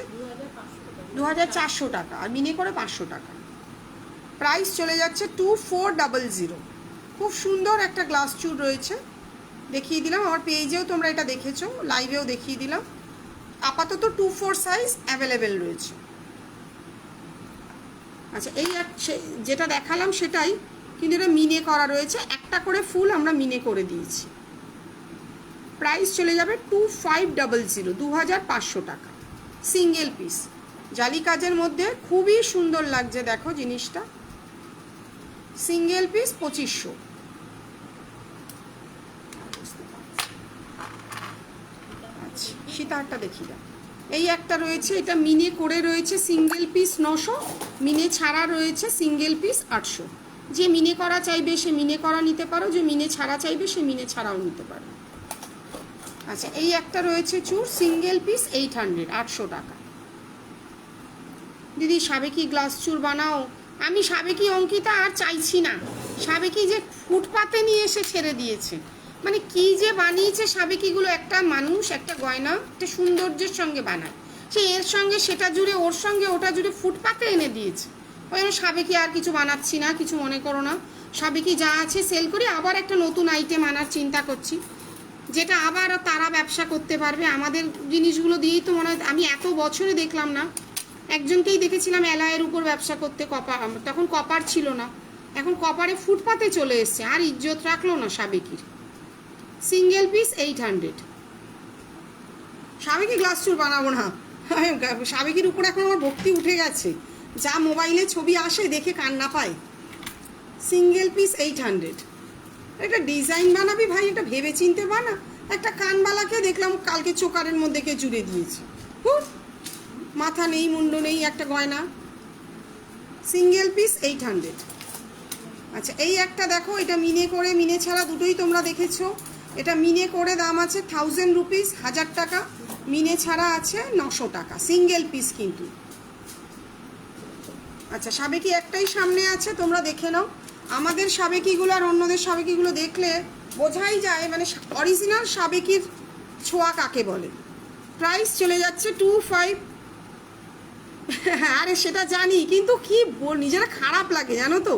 2400 টাকা, আর মিনে করে 500 টাকা। প্রাইস চলে যাচ্ছে 2400। খুব সুন্দর একটা গ্লাস চুর রয়েছে, দেখিয়ে দিলাম। আমার পেজেও তোমরা এটা দেখেছো, লাইভেও দেখিয়ে দিলাম। আপাতত 2-4 সাইজ অ্যাভেলেবেল রয়েছে। আচ্ছা, এই যেটা দেখালাম সেটাই, কিন্তু এটা মিনে করা রয়েছে। একটা করে ফুল আমরা মিনে করে দিয়েছি। প্রাইস চলে যাবে 2500, 2500 টাকা সিঙ্গেল পিস। জালি কাজের মধ্যে খুবই সুন্দর লাগছে, দেখো জিনিসটা। Single piece 2500। আচ্ছা, সীতাহারটা দেখি দাও। এই একটা রয়েছে, এটা মিনে করে রয়েছে, সিঙ্গেল পিস 900, মিনে ছাড়া রয়েছে সিঙ্গেল পিস 800। যে মিনে করা চাইবে সে মিনে করা নিতে পারো, যে মিনে ছাড়া চাইবে সে মিনে ছাড়াও নিতে পারো। আচ্ছা, এই একটা রয়েছে চুর, সিঙ্গেল পিস 800, 800 টাকা। দিদি সাবেকি গ্লাস চুর বানাও। আমি সাবেকি অঙ্কিতা আর চাইছি না। সাবেকি যে ফুটপাতে নিয়ে এসে ছেড়ে দিয়েছে, মানে কি যে বানিয়েছে সাবেকিগুলো। একটা মানুষ একটা গয়না একটা সৌন্দর্যের সঙ্গে বানায়, সে এর সঙ্গে সেটা জুড়ে, ওর সঙ্গে ওটা জুড়ে ফুটপাতে এনে দিয়েছে। ওই জন্য সাবেকি আর কিছু বানাচ্ছি না, কিছু মনে করো না। সাবেকি যা আছে সেল করি, আবার একটা নতুন আইটেম আনার চিন্তা করছি, যেটা আবার তারা ব্যবসা করতে পারবে। আমাদের জিনিসগুলো দিয়েই তো মনে হয়, আমি এত বছরে দেখলাম না। একজনকেই দেখেছিলাম অ্যালয়ের উপর ব্যবসা করতে, কপার, তখন কপার ছিল না, এখন কপারে ফুটপাতে চলে এসছে, আর ইজ্জত রাখলো না সাবেকির। Single piece 800। সাবেকি গ্লাস চুর বানাবো না, সাবেকির উপর এখন আমার ভক্তি উঠে গেছে। যা মোবাইলে ছবি আসে দেখে কান্না পায়। Single piece 800। একটা ডিজাইন বানাবি ভাই, এটা ভেবে চিনতে বানা। একটা কানবালাকে দেখলাম কালকে চোকারের মধ্যে কে জুড়ে দিয়েছে, মাথা নেই মুন্ড নেই একটা গয়না। Single piece 800। আচ্ছা, এই একটা দেখো, এটা মিনে করে মিনে ছাড়া দুটোই তোমরা দেখেছো। এটা মিনে করে দাম আছে 1000 রুপিস, 1000 টাকা। মিনে ছাড়া আছে 900 টাকা, সিঙ্গেল পিস কিন্তু। আচ্ছা, সাবেকি একটাই সামনে আছে, তোমরা দেখে নাও। আমাদের সাবেকিগুলো আর অন্যদের সাবেকিগুলো দেখলে বোঝাই যায় মানে অরিজিনাল সাবেকির ছোঁয়া কাকে বলে। প্রাইস চলে যাচ্ছে 25। আরে সেটা জানি, কিন্তু কি নিজেরা খারাপ লাগে জানো তো।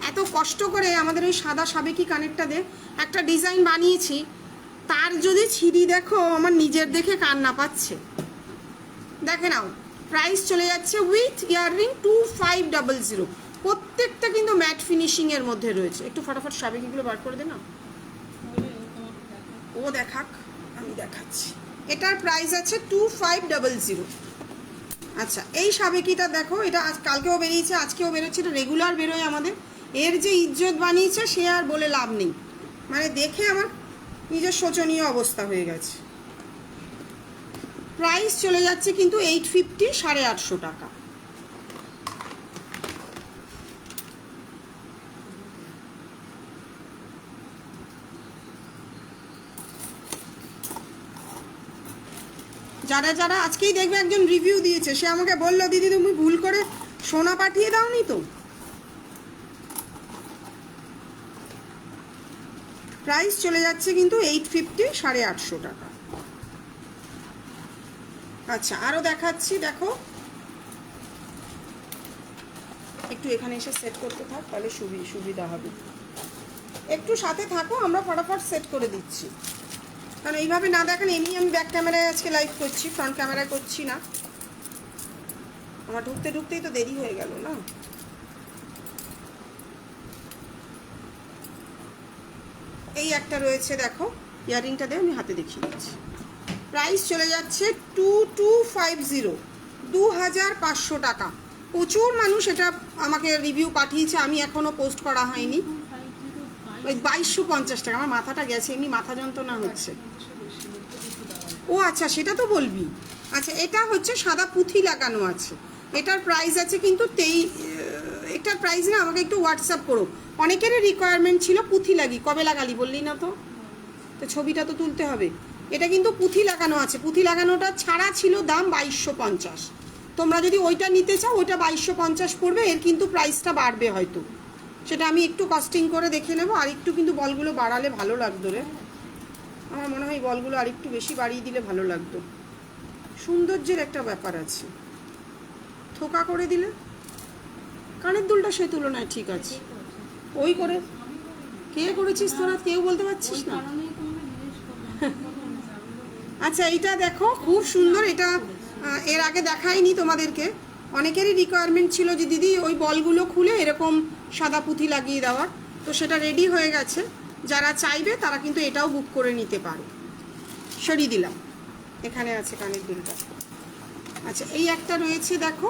এত কষ্ট করে আমাদের ওই সাদা সাবেকি কানেরটা দিয়ে একটা ডিজাইন বানিয়েছি, তার যদি ছিঁড়ি দেখো, আমার নিজের দেখে কান্না পাচ্ছে। দেখে নাও, প্রাইস চলে যাচ্ছে উইথ ইয়াররিং 2500। প্রত্যেকটা কিন্তু ম্যাট ফিনিশিংয়ের মধ্যে রয়েছে। একটু ফটাফট সাবেকিগুলো বার করে দে না, ও দেখাক, আমি দেখাচ্ছি। এটার প্রাইস আছে 2500। আচ্ছা, এই সাবেকিটা দেখো, এটা আজ কালকেও বেরিয়েছে, আজকেও বেরোচ্ছে, এটা রেগুলার বেরোয় আমাদের। এর যে ইজ্জত বানিয়েছে সে আর বলে লাভ নেই, মানে দেখে আমার নিজের শোচনীয় অবস্থা হয়ে গেছে। প্রাইস চলে যাচ্ছে কিন্তু 850, 850 টাকা। যারা যারা আজকেই দেখবে একজন রিভিউ দিয়েছে, সে আমাকে বললো দিদি তুমি ভুল করে সোনা পাঠিয়ে দাওনি তো। প্রাইস চলে যাচ্ছে কিন্তু 850, 850 টাকা। আচ্ছা, আরও দেখাচ্ছি, দেখো একটু এখানে এসে সেট করতে থাক, তাহলে সুবিধা হবে। একটু সাথে থাকো, আমরা ফটাফট সেট করে দিচ্ছি। কারণ এইভাবে না দেখেন, এমনি আমি ব্যাক ক্যামেরায় আজকে লাইভ করছি, ফ্রন্ট ক্যামেরায় করছি না। আমার ঢুকতেই তো দেরি হয়ে গেল না। এই একটা রয়েছে দেখো, ইয়াররিংটা দিয়ে আমি হাতে দেখিয়ে দিচ্ছি। প্রাইস চলে যাচ্ছে 2250, 2500 টাকা। প্রচুর মানুষ এটা আমাকে রিভিউ পাঠিয়েছে, আমি এখনও পোস্ট করা হয়নি। ওই 2250 টাকা। আমার মাথাটা গেছে, এমনি মাথা যন্ত্রণা হচ্ছে। ও আচ্ছা, সেটা তো বলবি। আচ্ছা, এটা হচ্ছে সাদা পুঁথি লাগানো আছে। এটার প্রাইস আছে কিন্তু এটার প্রাইস না, আমাকে একটু হোয়াটসঅ্যাপ করো। অনেকেরই রিকোয়ারমেন্ট ছিল পুঁথি লাগি। কবে লাগালি বললি না তো? তো ছবিটা তো তুলতে হবে। এটা কিন্তু পুঁথি লাগানো আছে। পুঁথি লাগানোটা ছাড়া ছিল দাম 2250। তোমরা যদি ওইটা নিতে চাও, ওইটা 2250 পড়বে। এর কিন্তু প্রাইসটা বাড়বে হয়তো, সেটা আমি একটু কস্টিং করে দেখে নেবো। আর একটু কিন্তু বলগুলো বাড়ালে ভালো লাগতো রে। আমার মনে হয় বলগুলো আর একটু বেশি বাড়িয়ে দিলে ভালো লাগতো। সৌন্দর্যের একটা ব্যাপার আছে, থোকা করে দিলে কানের দুলটা সে তুলনায় ঠিক আছে। ওই করে কে করেছিস তোরা, কেউ বলতে পারছিস না? আচ্ছা, এইটা দেখো খুব সুন্দর। এটা এর আগে দেখাইনি তোমাদেরকে। অনেকেরই রিকোয়ারমেন্ট ছিল যে দিদি ওই বলগুলো খুলে এরকম সাদা পুঁথি লাগিয়ে দেওয়ার, তো সেটা রেডি হয়ে গেছে। যারা চাইবে তারা কিন্তু এটাও বুক করে নিতে পারো। সরিয়ে দিলাম, এখানে আছে কানের দুলটা। আচ্ছা, এই একটা রয়েছে দেখো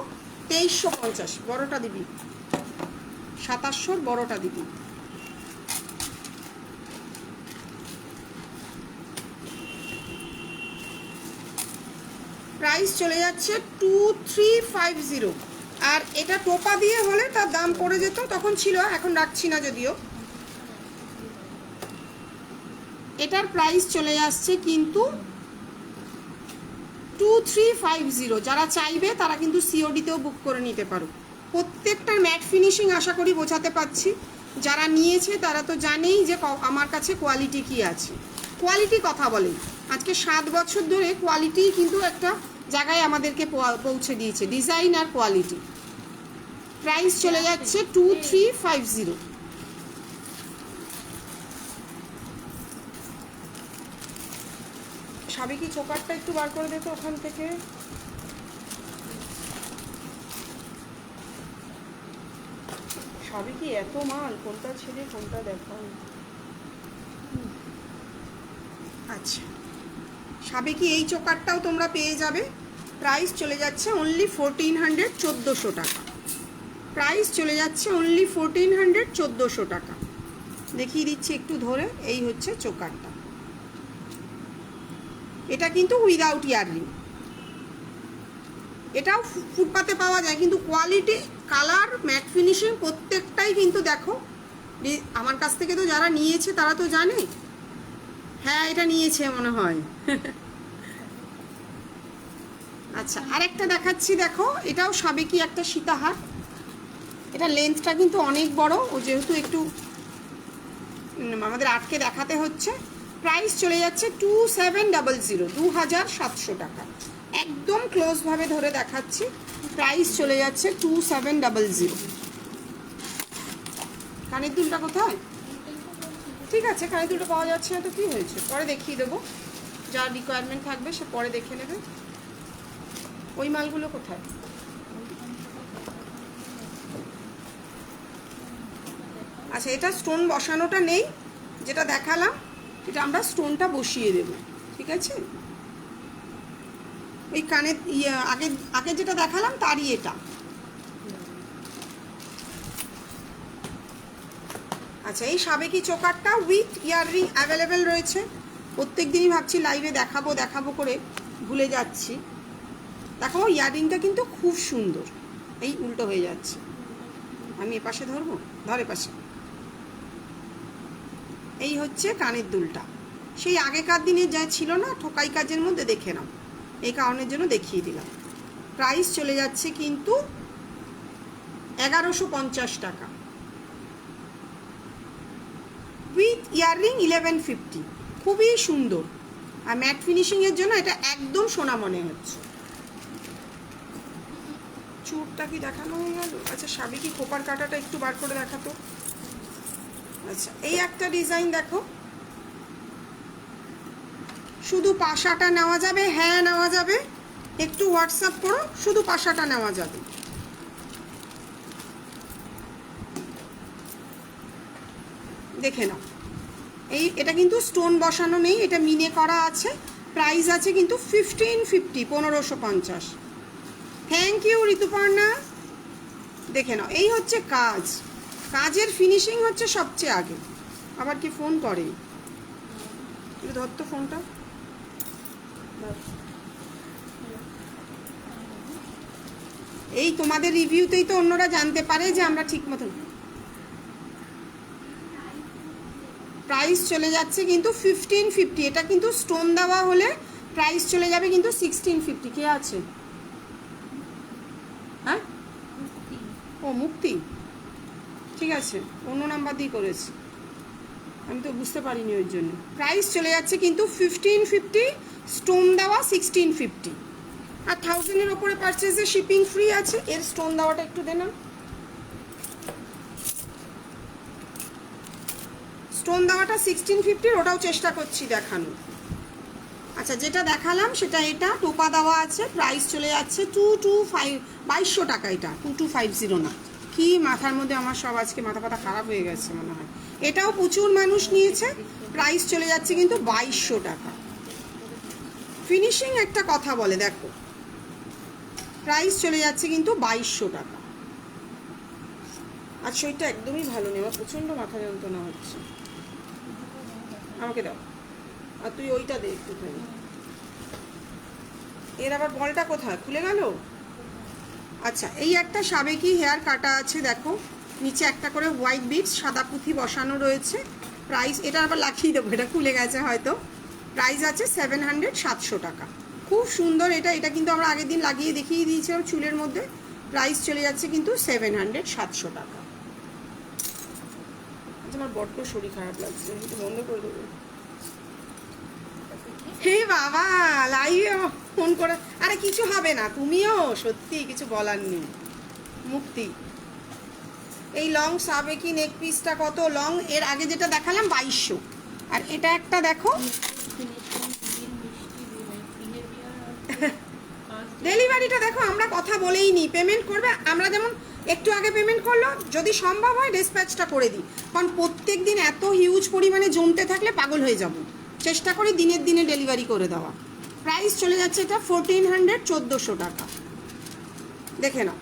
2350, বড়টা দিবি। 2700 বড়টা দিবি। প্রাইস চলে যাচ্ছে 2350। আর এটা টোপা দিয়ে হলে তার দাম পড়ে যেত, তখন ছিল, এখন রাখছি না যদিও। এটার প্রাইস চলে আসছে কিন্তু 2350। যারা চাইবে তারা কিন্তু সিওডিতেও বুক করে নিতে পারো। প্রত্যেকটার ম্যাট ফিনিশিং আশা করি বোঝাতে পারছি। যারা নিয়েছে তারা তো জানেই যে আমার কাছে কোয়ালিটি কি আছে। কোয়ালিটি কথা বলে। আজকে 7 বছর ধরে কোয়ালিটি কিন্তু একটা জায়গায় আমাদেরকে পৌঁছে দিয়েছে, ডিজাইন আর কোয়ালিটি। প্রাইস চলে যাচ্ছে 2350। সাবেকি চোকারটা একটু বার করে দে তো ওখান থেকে। সাবেকি এত মাল, কোনটা ছেড়ে কোনটা দেখাও। আচ্ছা, সাবেকি এই চোকারটাও তোমরা পেয়ে যাবে। প্রাইস চলে যাচ্ছে অনলি 1400, 1400 টাকা। প্রাইস চলে যাচ্ছে অনলি 1400, 1400 টাকা। দেখিয়ে দিচ্ছি একটু ধরে। এই হচ্ছে চোকারটা। এটা কিন্তু উইদাউট ইয়াররিং। এটাও ফুটপাতে পাওয়া যায়, কিন্তু কোয়ালিটি, কালার, ম্যাট ফিনিশিং প্রত্যেকটাই কিন্তু দেখো। আমার কাছ থেকে তো যারা নিয়েছে তারা তো জানে। হ্যাঁ, এটা নিয়েছে মনে হয়। আচ্ছা, আরেকটা দেখাচ্ছি দেখো। এটাও সাবেকি একটা সীতাহার। এটা লেন্থটা কিন্তু অনেক বড়, ও যেহেতু একটু আমাদের আটকে দেখাতে হচ্ছে। প্রাইস চলে যাচ্ছে 2700, 2700 টাকা। একদম ক্লোজভাবে ধরে দেখাচ্ছি। প্রাইস চলে যাচ্ছে 2700। কানের দুলটা কোথায়? ঠিক আছে, কানের দুলটা পাওয়া যাচ্ছে না তো কি হয়েছে, পরে দেখিয়ে দেবো। যার রিকোয়ারমেন্ট থাকবে সে পরে দেখে নেবে। ওই মালগুলো কোথায়? আচ্ছা, এটা স্টোন বসানোটা নেই, যেটা দেখালাম এটা আমরা স্টোনটা বসিয়ে দেব। ঠিক আছে, ওই কানের আগে আগে যেটা দেখালাম তারই এটা। আচ্ছা, এই সাবেকি চোকারটা উইথ ইয়াররিং অ্যাভেলেবেল রয়েছে। প্রত্যেক দিনই ভাবছি লাইভে দেখাবো দেখাবো করে ভুলে যাচ্ছি। দেখো, ইয়াররিংটা কিন্তু খুব সুন্দর। এই উল্টো হয়ে যাচ্ছে, আমি এপাশে ধরবো, ধর এপাশে। এই হচ্ছে কানের দুলটা। সেই আগেকার দিনে যা ছিল না, ঠোকাই কাজের মধ্যে, দেখে নাও। এই কারণের জন্য দেখিয়ে দিলাম। প্রাইস চলে যাচ্ছে কিন্তু 1150 টাকা। With earring 1150। খুবই সুন্দর। আর ম্যাট ফিনিশিংয়ের জন্য এটা একদম সোনা মনে হচ্ছে। চুরটা কি দেখানো হয়ে গেল? আচ্ছা, সাবেকি খোপার কাটাটা একটু বার করে দেখাতো। আচ্ছা, এই একটা ডিজাইন দেখো। শুধু পাশাটা নেওয়া যাবে? হ্যাঁ, নেওয়া যাবে। একটু হোয়াটসঅ্যাপ করো, শুধু পাশাটা নেওয়া যাবে। দেখে নাও, এটা কিন্তু স্টোন বসানো নেই, এটা মিনে করা আছে। প্রাইস আছে কিন্তু 1550, 1550। Thank you Rituparna. দেখে নাও, এই হচ্ছে কাজ, কাজের ফিনিশিং হচ্ছে সবচেয়ে আগে। আবার কি ফোন করে, ধর তো ফোনটা। এই তোমাদের রিভিউতেই তো অন্যরা জানতে পারে যে আমরা ঠিক মতন। প্রাইস চলে যাচ্ছে কিন্তু 1550। এটা কিন্তু স্টোন দেওয়া হলে প্রাইস চলে যাবে কিন্তু 1650। কে আছে? হ্যাঁ, ও মুক্তি, ঠিক আছে, অন্য নাম্বার দিয়ে করেছি, আমি তো বুঝতে পারিনি ওই জন্য। প্রাইস চলে যাচ্ছে কিন্তু 1550, স্টোন দেওয়া 1650। আর 1000-এর ওপরে পারচেজে শিপিং ফ্রি আছে। এর স্টোন দেওয়াটা একটু দে না, স্টোন দেওয়াটা 1650, ওটাও চেষ্টা করছি দেখানো। আচ্ছা, যেটা দেখালাম সেটা এটা টোপা দেওয়া আছে। প্রাইস চলে যাচ্ছে 2250 টাকা। এটা 2250 না, কি মাথার মধ্যে আমার সব আজকে মাথা পাতা খারাপ হয়ে গেছে মনে হয়। এটাও প্রচুর মানুষ নিয়েছে। প্রাইস চলে যাচ্ছে কিন্তু 2200 টাকা। ফিনিশিং একটা কথা বলে, দেখো প্রাইস চলে যাচ্ছে কিন্তু 2200 টাকা। আর শরীরটা একদমই ভালো নেই, আমার প্রচণ্ড মাথা যন্ত্রণা হচ্ছে। আমাকে দাও, আর তুই ওইটা দে একটুখানি। এর আবার বলটা কোথায় খুলে গেল? আচ্ছা, এই একটা সাবেকি হেয়ার কাটা আছে, দেখো নিচে একটা করে হোয়াইট বিটস সাদা পুঁথি বসানো রয়েছে। প্রাইস, এটা আবার লাগিয়ে দেবো, এটা খুলে গেছে হয়তো। প্রাইস আছে 700 টাকা। খুব সুন্দর এটা। এটা কিন্তু আমরা আগের দিন লাগিয়ে দেখিয়ে দিয়েছিলাম চুলের মধ্যে। প্রাইস চলে যাচ্ছে কিন্তু 700 টাকা। আচ্ছা, আমার বড্ড শরীর খারাপ লাগছে, একটু বন্ধ করে দেবো। হে বাবা, লাইভে ফোন করে, আরে কিছু হবে না, তুমিও সত্যি কিছু বলার নেই। মুক্তি, এই লং সাবেকি নেক পিসটা কত লং? এর আগে যেটা দেখালাম 2200, আর এটা একটা দেখো। ডেলিভারিটা দেখো, আমরা কথা বলেই নি, পেমেন্ট করবে। আমরা যেমন একটু আগে পেমেন্ট করলো, যদি সম্ভব হয় ডিসপ্যাচটা করে দিই, কারণ প্রত্যেক দিন এত হিউজ পরিমাণে জমতে থাকলে পাগল হয়ে যাব। চেষ্টা করি দিনের দিনে ডেলিভারি করে দেওয়া। প্রাইস চলে যাচ্ছে এটা 1400, 1400 টাকা। দেখে নাও,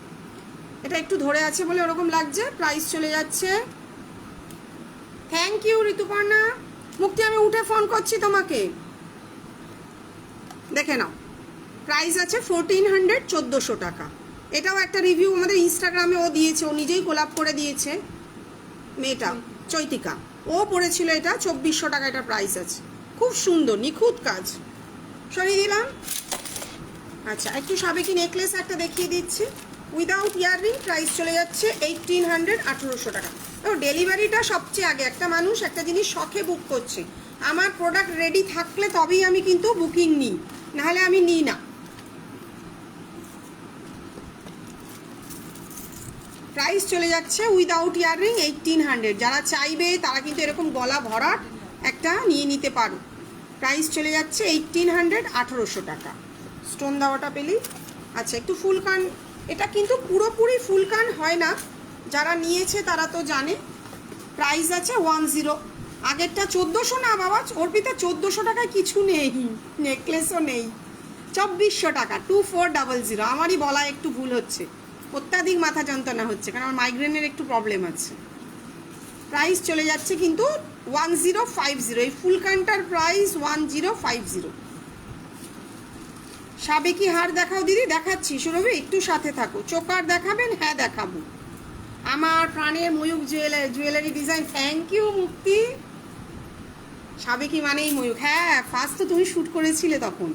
এটা একটু ধরে আছে বলে ওরকম লাগছে। প্রাইস চলে যাচ্ছে, থ্যাংক ইউ ঋতুপর্ণা। মুক্তি, আমি উঠে ফোন করছি তোমাকে। দেখে নাও, প্রাইস আছে 1400, 1400 টাকা। এটাও একটা রিভিউ আমাদের ইনস্টাগ্রামে ও দিয়েছে, ও নিজেই কোলাপ করে দিয়েছে। মেয়েটা চৈতিকা, ও পড়েছিল এটা 2400 টাকা। এটা প্রাইস আছে, খুব সুন্দর নিখুঁত কাজ। সরিয়ে দিলাম। আচ্ছা, একটু সাবেকি নেকলেস একটা দেখিয়ে দিচ্ছি উইদাউট ইয়াররিং। প্রাইস চলে যাচ্ছে 1800, 1800 টাকা। তো ডেলিভারিটা সবচেয়ে আগে। একটা মানুষ একটা জিনিস শখে বুক করছে, আমার প্রোডাক্ট রেডি থাকলে তবেই আমি কিন্তু বুকিং নিই, নাহলে আমি নিই না। প্রাইস চলে যাচ্ছে উইদাউট ইয়াররিং 1800। যারা চাইবে তারা কিন্তু এরকম গলা ভরাট একটা নিয়ে নিতে পারো। প্রাইস চলে যাচ্ছে 1800, 1800 টাকা। স্টোন দেওয়াটা পেলি। আচ্ছা, একটু ফুল কান, এটা কিন্তু পুরোপুরি ফুল কান হয় না, যারা নিয়েছে তারা তো জানে। প্রাইস আছে 10। আগেরটা 1400 না বাবা, অর্পিতা 1400 টাকায় কিছু নেই, নেকলেসও নেই। 2400 টাকা, 2400। আমারই বলা একটু ভুল হচ্ছে, অত্যাধিক মাথা যন্ত্রণা হচ্ছে, কারণ আমার মাইগ্রেনের একটু প্রবলেম আছে। প্রাইস চলে যাচ্ছে কিন্তু 1050। এই ফুল কানটার প্রাইস 1050। সাবেকি হার দেখাও দিদি। দেখাচ্ছি সুরভি, একটু সাথে থাকো। চোকার দেখাবেন? হ্যাঁ দেখাবো। আমার প্রাণের Mayuk jewellery design. Thank you Mukti. সাবেকি মানেই ময়ূক। হ্যাঁ, ফার্স্ট তো তুমি শ্যুট করেছিলে তখন।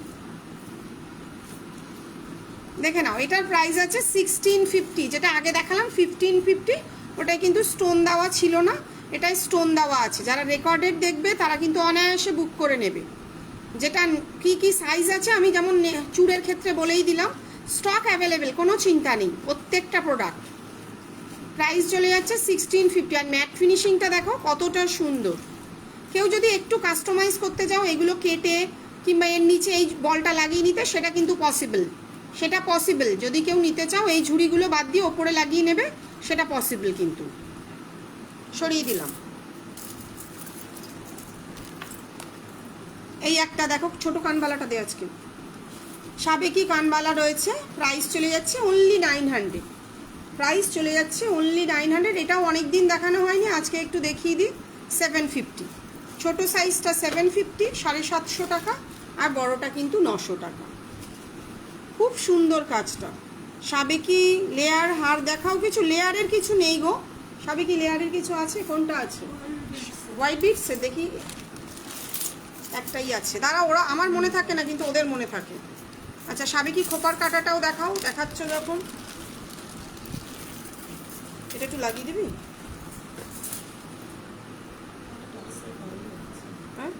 দেখে নাও, এটার প্রাইস আছে 1650। যেটা আগে দেখালাম 1550, ওটাই কিন্তু স্টোন দেওয়া ছিল না, এটাই স্টোন দেওয়া আছে। যারা রেকর্ডেড দেখবে তারা কিন্তু অনায়াসে বুক করে নেবে। যেটা কি কি সাইজ আছে আমি যেমন চুড়ের ক্ষেত্রে বলেই দিলাম, স্টক অ্যাভেলেবেল, কোনো চিন্তা নেই প্রত্যেকটা প্রোডাক্ট। প্রাইস চলে যাচ্ছে 1650। আর ম্যাট ফিনিশিংটা দেখো কতটা সুন্দর। কেউ যদি একটু কাস্টমাইজ করতে যাও, এগুলো কেটে কিংবা এর নিচে এই বলটা লাগিয়ে নিতে, সেটা কিন্তু পসিবল। সেটা পসিবল, যদি কেউ নিতে চাও এই ঝুড়িগুলো বাদ দিয়ে ওপরে লাগিয়ে নেবে, সেটা পসিবল। কিন্তু সরিয়ে দিলাম। এই একটা দেখো ছোট কানবালাটা দে আজকে, সাবেকি কানবালা রয়েছে, প্রাইস চলে যাচ্ছে অনলি 900, প্রাইস চলে যাচ্ছে অনলি 900। এটাও অনেক দিন দেখানো হয়নি, আজকে একটু দেখিয়ে দিই। 750, ছোটো সাইজটা 750, 750 টাকা, আর বড়টা কিন্তু 900 টাকা। খুব সুন্দর কাজটা। সাবেকি লেয়ার হার দেখাও, কিছু লেয়ারের কিছু নেই গো, সাবেকি লেয়ারের কিছু আছে? কোনটা আছে? হোয়াইট বিটস দেখি, একটাই আছে, দাঁড়া ওরা আমার মনে থাকে না কিন্তু ওদের মনে থাকে। আচ্ছা সাবেকি খোপার কাটাটাও দেখাও, দেখাচ্ছ যখন, এটা একটু লাগিয়ে দিবি। হ্যাঁ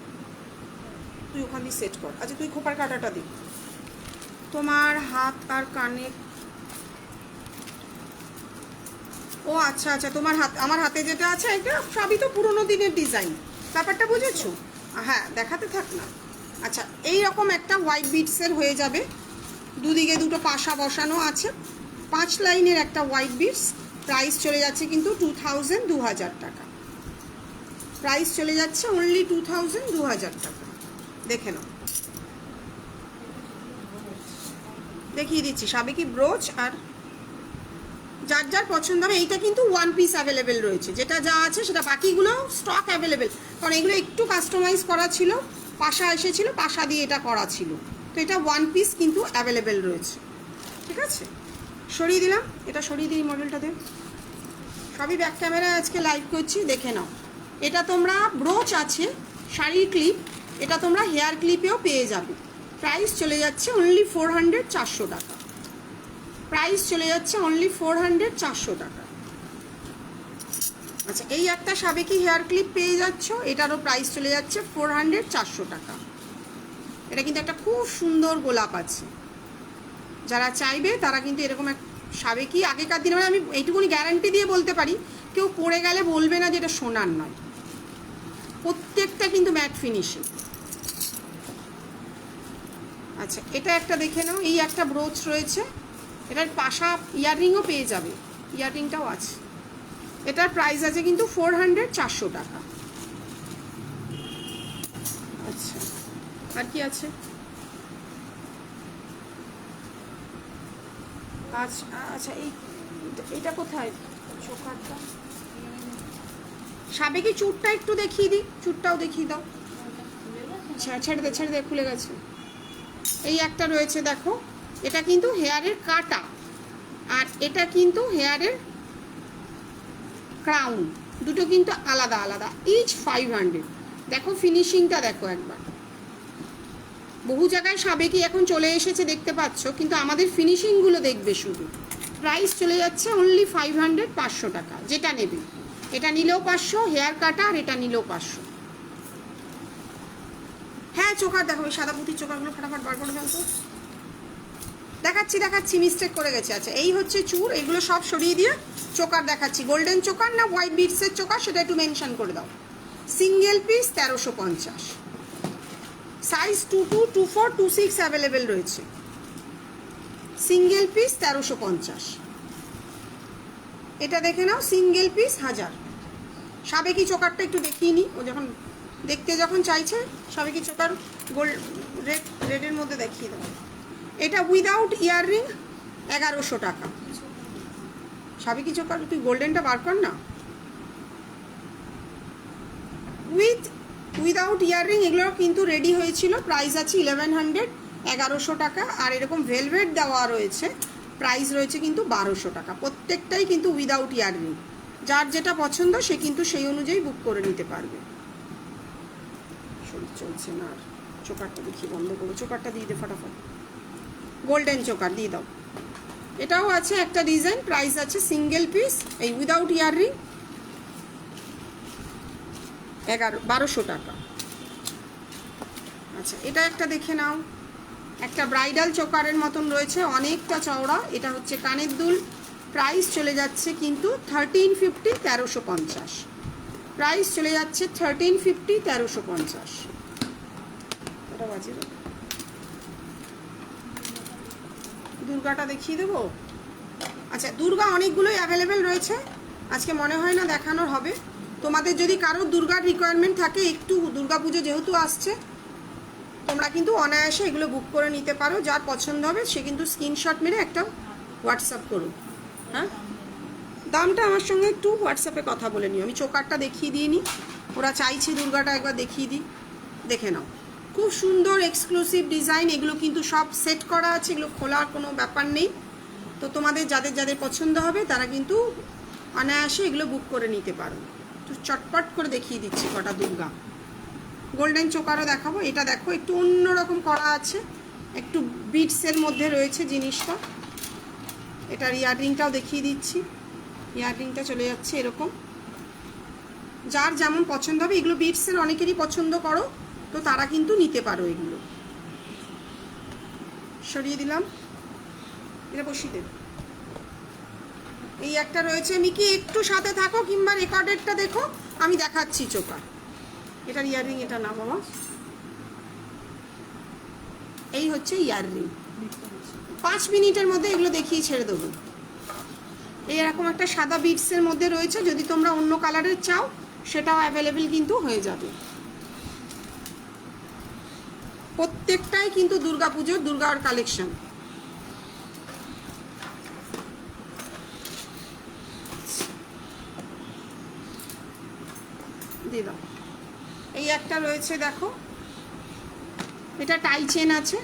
তুই ওখান দিয়ে সেট কর। আচ্ছা তুই খোপার কাটাটা দি, তোমার হাত আর কানে। ও আচ্ছা আচ্ছা, তোমার হাত আমার হাতে যেটা আছে এটা সবই তো পুরোনো দিনের ডিজাইন, ব্যাপারটা বুঝেছো? হ্যাঁ দেখাতে থাক না। আচ্ছা এই রকম একটা হোয়াইট বিটসের হয়ে যাবে, দুদিকে দুটো পাশা বসানো আছে, 5 লাইনের একটা হোয়াইট বিটস। প্রাইস চলে যাচ্ছে কিন্তু 2000, 2000 টাকা। প্রাইস চলে যাচ্ছে অনলি 2000, 2000 টাকা। দেখে নাও, দেখিয়ে দিচ্ছি সাবেকি ব্রোচ। আর যার যার পছন্দ হবে, এইটা কিন্তু 1 পিস অ্যাভেলেবেল রয়েছে, যেটা যা আছে সেটা, বাকিগুলো স্টক অ্যাভেলেবেল, কারণ এগুলো একটু কাস্টমাইজ করা ছিল, পাশা এসেছিল, পাশা দিয়ে এটা করা ছিল, তো এটা 1 পিস কিন্তু অ্যাভেলেবেল রয়েছে। ঠিক আছে, সরিয়ে দিলাম, এটা সরিয়ে দিই, মডেলটা দেখ। সবই ব্যাক ক্যামেরায় আজকে লাইভ করছি, দেখে নাও। এটা তোমরা ব্রোচ আছে, শাড়ির ক্লিপ, এটা তোমরা হেয়ার ক্লিপেও পেয়ে যাবে। প্রাইস চলে যাচ্ছে অনলি 400, 400 টাকা। প্রাইস চলে যাচ্ছে অনলি 400, 400 টাকা। আচ্ছা এই একটা সাবেকি হেয়ার ক্লিপ পেয়ে যাচ্ছ, এটারও প্রাইস চলে যাচ্ছে 400, 400 টাকা। এটা কিন্তু একটা খুব সুন্দর গোলাপ আছে, যারা চাইবে তারা কিন্তু এরকম এক সাবেকি, আগেকার দিনে আমি এইটুকুনি গ্যারান্টি দিয়ে বলতে পারি, কেউ পরে গেলে বলবে না যে এটা সোনার নয়, প্রত্যেকটা কিন্তু ম্যাট ফিনিশিং। আচ্ছা এটা একটা দেখে নাও, এই একটা ব্রোচ রয়েছে, এটার পাশা ইয়াররিংও পেয়ে যাবে, ইয়াররিংটাও আছে। এটার প্রাইস আছে কিন্তু 400, 400 টাকা। আচ্ছা আর কি আছে? আচ্ছা আচ্ছা এইটা কোথায় চোখারটা? সাবেকি চুটটা একটু দেখিয়ে দিই, চুটটাও দেখিয়ে দাও। ছেড়ে দে, খুলে গেছে। এই একটা রয়েছে দেখো, এটা কিন্তু হেয়ারের কাটা, আর এটা কিন্তু হেয়ারের ক্রাউন, দুটো কিন্তু আলাদা আলাদা, ইচ 500। দেখো ফিনিশিংটা দেখো একবার, বহু জায়গায় সাবেকি এখন চলে এসেছে দেখতে পাচ্ছ, কিন্তু আমাদের ফিনিশিংগুলো দেখবে শুধু। প্রাইস চলে যাচ্ছে অনলি 500, 500 টাকা, যেটা নেবে। এটা নিলেও 500 হেয়ার কাটা, আর এটা নিলেও 500। হ্যাঁ চোকার দেখো, ওই সাদা পুঁতির চোকারগুলো ফটাফট বার করে ফেলতো। দেখাচ্ছি, মিস্টেক করে গেছে। আচ্ছা এই হচ্ছে চূড়, এগুলো সব সরিয়ে দিয়ে চোকার দেখাচ্ছি। গোল্ডেন চোকার না হোয়াইট বিটসের চোকার সেটা একটু মেনশন করে দাও। সিঙ্গেল পিস 1350, সাইজ 22, 24, 26 অ্যাভেলেবেল রয়েছে। Single piece 1350। এটা দেখে নাও, সিঙ্গেল পিস 1000। সাবেকি চোকারটা একটু দেখিয়ে নি, ও যখন দেখতে যখন চাইছে, সাবেকি চোকার গোল্ড রেডের মধ্যে দেখিয়ে দাও। এটা উইদাউট ইয়াররিং 1100 টাকা। সাবেকি চোকার, তুই গোল্ডেনটা বার কর না। উইদাউট ইয়াররিং এগুলো কিন্তু রেডি হয়েছিল, প্রাইস আছে 1100, 1100 টাকা। আর এরকম ভেলভেট দেওয়া রয়েছে, প্রাইস রয়েছে কিন্তু 1200 টাকা। প্রত্যেকটাই কিন্তু উইদাউট ইয়াররিং। যার যেটা পছন্দ সে কিন্তু সেই অনুযায়ী বুক করে নিতে পারবে। শরীর চলছে না, আর চোকারটা দেখি বন্ধ করো, চোকারটা দিয়ে দে ফটাফট। গোল্ডেন চোকার দিয়ে দাও। এটাও আছে একটা ডিজাইন, প্রাইস আছে সিঙ্গেল পিস এই উইদাউট ইয়াররিং 1200 টাকা। আচ্ছা এটা একটা দেখে নাও, একটা ব্রাইডাল চোকারের মতন রয়েছে, অনেকটা চওড়া। এটা হচ্ছে কানের দুল, প্রাইস চলে যাচ্ছে কিন্তু 1350, 1350। প্রাইস চলে যাচ্ছে 1350, 1350। ওটা বাজে, দুর্গাটা দেখিয়ে দেবো। আচ্ছা দুর্গা অনেকগুলোই অ্যাভেলেবেল রয়েছে, আজকে মনে হয় না দেখানোর হবে। তোমাদের যদি কারোর দুর্গার রিকোয়ারমেন্ট থাকে, একটু দুর্গা পুজো যেহেতু আসছে, তোমরা কিন্তু অনায়াসে এগুলো বুক করে নিতে পারো, যার পছন্দ হবে সে কিন্তু স্ক্রিনশট মেরে একটা হোয়াটসঅ্যাপ করুন। হ্যাঁ, দামটা আমার সঙ্গে একটু হোয়াটসঅ্যাপে কথা বলে নিও। আমি চোকারটা দেখিয়ে দিয়ে নিই, ওরা চাইছে দুর্গাটা একবার দেখিয়ে দিই, দেখে নাও। খুব সুন্দর এক্সক্লুসিভ ডিজাইন, এগুলো কিন্তু সব সেট করা আছে, এগুলো খোলার কোনো ব্যাপার নেই। তো তোমাদের যাদের যাদের পছন্দ হবে তারা কিন্তু অনায়াসে এগুলো বুক করে নিতে পারো। তো চটপট করে দেখিয়ে দিচ্ছি কটা দুর্গা। গোল্ডেন চোকারও দেখাবো। এটা দেখো একটু অন্যরকম করা আছে, একটু বিটসের মধ্যে রয়েছে জিনিসটা। এটার ইয়াররিংটাও দেখিয়ে দিচ্ছি, ইয়াররিংটা চলে যাচ্ছে এরকম। যার যেমন পছন্দ হবে, এগুলো বিটসের অনেকেরই পছন্দ করো, তো তারা কিন্তু নিতে পারো এগুলো। সরিয়ে দিলাম, এটা বসিয়ে দেব। এই একটা রয়েছে, মিকি একটু সাথে থাকো কিংবা রেকর্ডেডটা দেখো, আমি দেখাচ্ছি চোকার। এটার ইয়াররিং, এটা না বাবা, এই হচ্ছে ইয়াররিং। 5 মিনিটের মধ্যে এগুলো দেখিয়ে ছেড়ে দেবো। এরকম একটা সাদা বিটসের মধ্যে রয়েছে, যদি তোমরা অন্য কালারের চাও সেটাও অ্যাভেলেবেল কিন্তু হয়ে যাবে। প্রত্যেকটাই কিন্তু দুর্গাপুজোর দুর্গার কালেকশন। দিয়ে দাও। এই একটা রয়েছে দেখো, এটা টাই চেন আছে,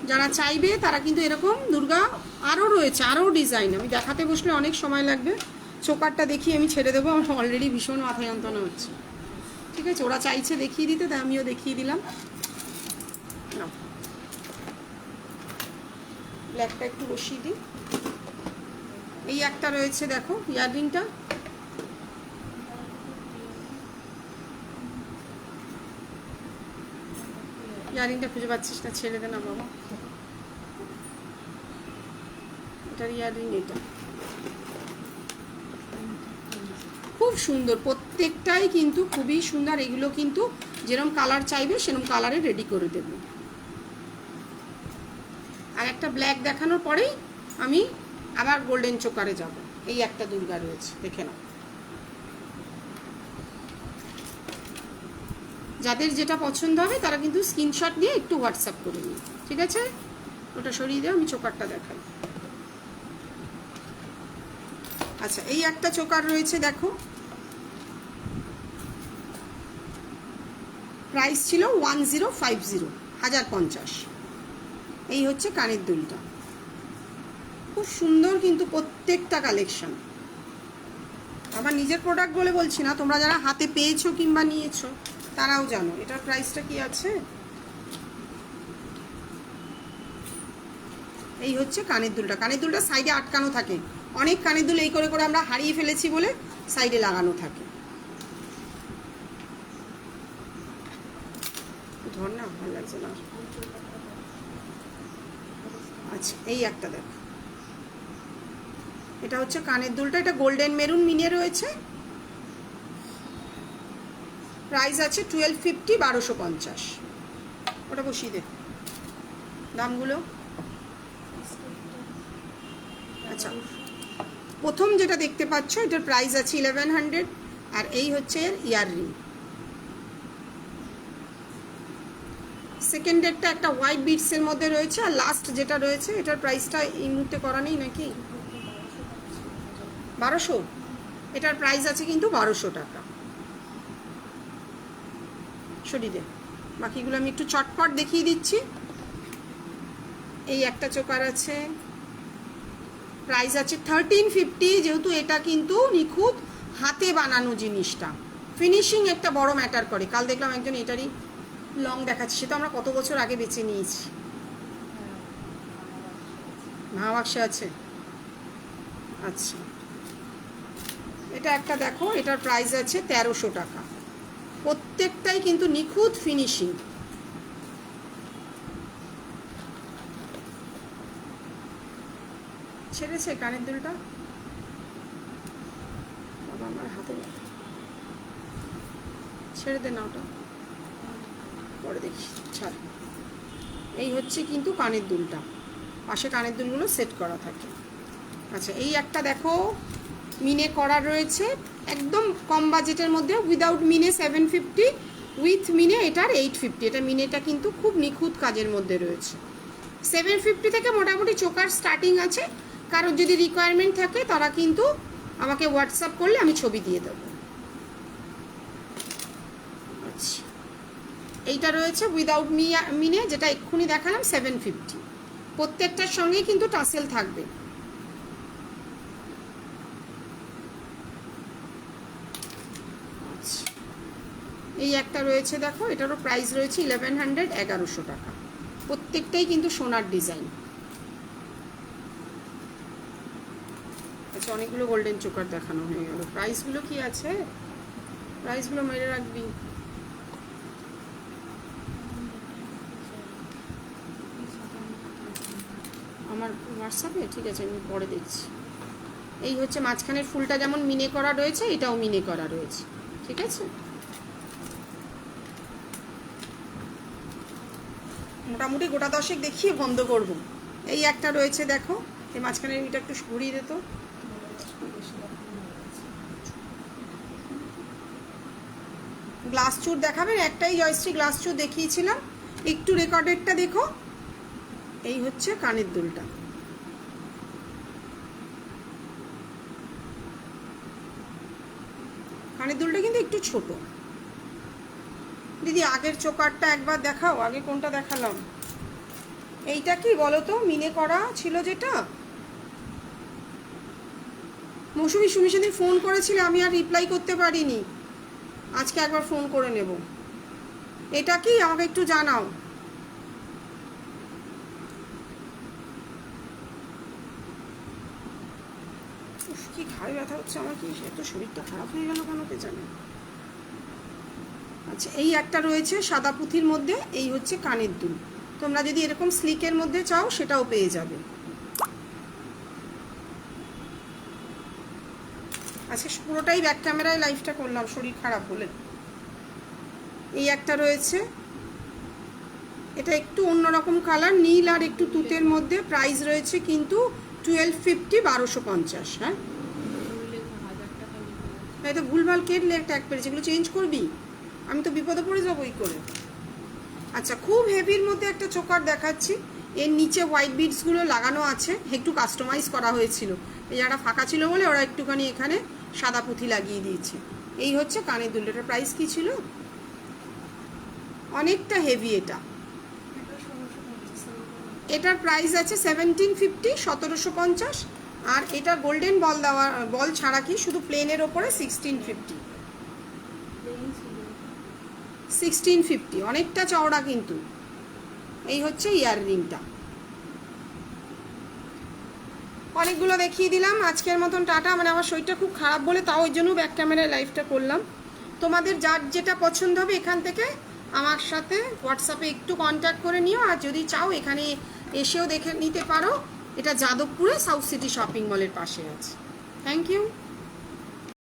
যারা চাইবে তারা কিন্তু এরকম দুর্গা আরও রয়েছে, আরও ডিজাইন। আমি দেখাতে বসলে অনেক সময় লাগবে, চোকারটা দেখিয়ে আমি ছেড়ে দেবো, আমার অলরেডি ভীষণ মাথা যন্ত্রণা হচ্ছে। ঠিক আছে, ওরা চাইছে দেখিয়ে দিতে, তাই আমিও দেখিয়ে দিলাম। ব্ল্যাকটা একটু বসিয়ে দিই। এই একটা রয়েছে দেখো ইয়াররিংটা, ইয়াররিংটা খুঁজে পাচ্ছিস না, ছেড়ে দে না বাবা। এটার ইয়াররিং এটা খুব সুন্দর, প্রত্যেকটাই কিন্তু খুবই সুন্দর। এগুলো কিন্তু যেরকম কালার চাইবে সেরকম কালারে রেডি করে দেব। আর একটা ব্ল্যাক দেখানোর পরেই আমি আবার গোল্ডেন চোকারে যাব। এই একটা দুর্গা রয়েছে, দেখে নাও। যাদের যেটা পছন্দ হবে তারা কিন্তু স্ক্রিনশট দিয়ে একটু হোয়াটসঅ্যাপ করে নিন, ঠিক আছে? ওটা সরিয়ে দেওয়া, আমি চোকারটা দেখাই। আচ্ছা, এই একটা চোকার রয়েছে দেখো, প্রাইস ছিল 1050, 1050। এই হচ্ছে কানের দুলটা, খুব সুন্দর কিন্তু প্রত্যেকটা কালেকশন। আমার নিজের প্রোডাক্ট বলে বলছি না, তোমরা যারা হাতে পেয়েছো কিংবা নিয়েছো তারাও জানো। এটার প্রাইসটা কি আছে, এই হচ্ছে কানের দুলটা। কানের দুলটা সাইডে আটকানো থাকে, অনেক কানের দুল এই করে করে আমরা হারিয়ে ফেলেছি বলে সাইডে লাগানো থাকে। ধর না, ভালো লাগছে না। আচ্ছা, এই একটা দেখো, এটা হচ্ছে কানের দুলটা, এটা গোল্ডেন মেরুন মিনে রয়েছে। প্রাইস আছে 1250, 1250। ওটা বসিয়ে দে দামগুলো। আচ্ছা, প্রথম যেটা দেখতে পাচ্ছ এটার প্রাইস আছে 1100, আর এই হচ্ছে এর ইয়াররিং। সেকেন্ড ডেটটা একটা হোয়াইট বিটসের মধ্যে রয়েছে, আর লাস্ট যেটা রয়েছে এটার প্রাইসটা এই মুহূর্তে করা নেই নাকি, 1200। এটার প্রাইস আছে কিন্তু 1200 টাকা। সরিয়ে দে, বাকিগুলো আমি একটু চটপট দেখিয়ে দিচ্ছি। এই একটা চোকার আছে, প্রাইস আছে 1350। যেহেতু এটা কিন্তু নিখুঁত হাতে বানানো জিনিসটা, ফিনিশিং একটা বড় ম্যাটার করে। কাল দেখলাম একজন এটারই লং দেখাচ্ছে, সেটা আমরা কত বছর আগে বেছে নিয়েছি। ভাবাক্সে আছে। আচ্ছা, এটা একটা দেখো, এটার প্রাইস আছে 1300 টাকা। প্রত্যেকটাই কিন্তু নিখুঁত ফিনিশিং। ছেড়েছে কানের দুলটা, বাবা আমার হাতে ছেড়ে দে না, ওটা পরে দেখি, ছাড়। এই হচ্ছে কিন্তু কানের দুলটা, পাশে কানের দুলগুলো সেট করা থাকে। আচ্ছা, এই একটা দেখো মিনে করা রয়েছে, একদম কম বাজেটের মধ্যে, উইদাউট মিনে 750, উইথ মিনে এটার 850। এটা মিনেটা কিন্তু খুব নিখুঁত কাজের মধ্যে রয়েছে। 750 থেকে মোটামুটি চোকার স্টার্টিং আছে। কারোর যদি রিকোয়ারমেন্ট থাকে তারা কিন্তু আমাকে হোয়াটসঅ্যাপ করলে আমি ছবি দিয়ে দেবো। আচ্ছা, এইটা রয়েছে উইদাউট মিনে, যেটা এক্ষুনি দেখালাম 750। প্রত্যেকটার সঙ্গেই কিন্তু টাসেল থাকবে। এই একটা রয়েছে দেখো, এটারও প্রাইস রয়েছে 1100, 1100 টাকা। প্রত্যেকটাই কিন্তু সোনার ডিজাইন। আচ্ছা, অনেকগুলো গোল্ডেন চোকার দেখানো হয়ে গেল। প্রাইসগুলো কি আছে? প্রাইসগুলো মেরে রাখবি। আমার হোয়াটসঅ্যাপে ঠিক আছে, আমি পরে দেখছি। এই হচ্ছে মাঝখানের ফুলটা যেমন মিনে করা রয়েছে, এটাও মিনে করা রয়েছে, ঠিক আছে। মোটামুটি গোটা 10 দেখিয়ে বন্ধ করব। এই একটা রয়েছে দেখো, এই মাঝখানে এটা একটু ঘুরিয়ে দিত। গ্লাস চুর দেখাবেন? একটাই জয়শ্রী গ্লাস চুর দেখিয়েছিলাম, একটু রেকর্ডেডটা দেখো। এই হচ্ছে কানের দুলটা। কানের দুলটা কিন্তু একটু ছোট। দিদি আগের চোকারটা একবার দেখাও। আগে কোনটা দেখালাম? এইটা কি বলো তো, মিনে করা ছিল যেটা? মৌসুমি সুমি সেদিন ফোন করেছিলে, আমি আর রিপ্লাই করতে পারিনি। আজকে একবার ফোন করে নেব। এটা কি আমাকে একটু জানাও। কি ঘাড়ে ব্যথা হচ্ছে আমার, কি এত শরীরটা খারাপ হয়ে গেল কেন কে জানে। আচ্ছা, এই একটা রয়েছে সাদা পুঁথির মধ্যে। এই হচ্ছে কানের দুল। তোমরা যদি এরকম স্লিকের মধ্যে চাও সেটাও পেয়ে যাবে। আজকে পুরোটাই ব্যাক ক্যামেরায় লাইভটা করলাম শরীর খারাপ বলে। এই একটা রয়েছে, এটা একটু অন্যরকম কালার, নীল আর একটু তুতের মধ্যে। প্রাইস রয়েছে কিন্তু 1250, 1250। হ্যাঁ, তো ভুলভাল কেটলে ট্যাগ পেরেছে, এগুলো চেঞ্জ করবি, আমি তো বিপদে পড়ে যাবো ওই করে। আচ্ছা, খুব হেভির মধ্যে একটা চোকার দেখাচ্ছি। এর নিচে হোয়াইট বিডসগুলো লাগানো আছে, একটু কাস্টমাইজ করা হয়েছিল। এই জায়গাটা ফাঁকা ছিল বলে ওরা একটুখানি এখানে সাদা পুঁথি লাগিয়ে দিয়েছে। এই হচ্ছে কানের দুল। এটার প্রাইস কি ছিল? অনেকটা হেভি এটা। এটার প্রাইস আছে 1750, 1750। আর এটা গোল্ডেন বল দেওয়া, বল ছাড়া কি শুধু প্লেনের ওপরে 1650। 1650 অনেকটা চওড়া কিন্তু। এই হচ্ছে ইয়াররিংটা। অনেকগুলো দেখিয়ে দিলাম আজকের মতন। টাটা। মানে আমার শরীরটা খুব খারাপ বলে তাও ওই জন্য ব্যাক ক্যামেরায় লাইভটা করলাম। তোমাদের যার যেটা পছন্দ হবে এখান থেকে আমার সাথে হোয়াটসঅ্যাপে একটু কন্ট্যাক্ট করে নিও। আর যদি চাও এখানে এসেও দেখে নিতে পারো। এটা যাদবপুরে সাউথ সিটি শপিং মলের পাশে আছে। Thank you.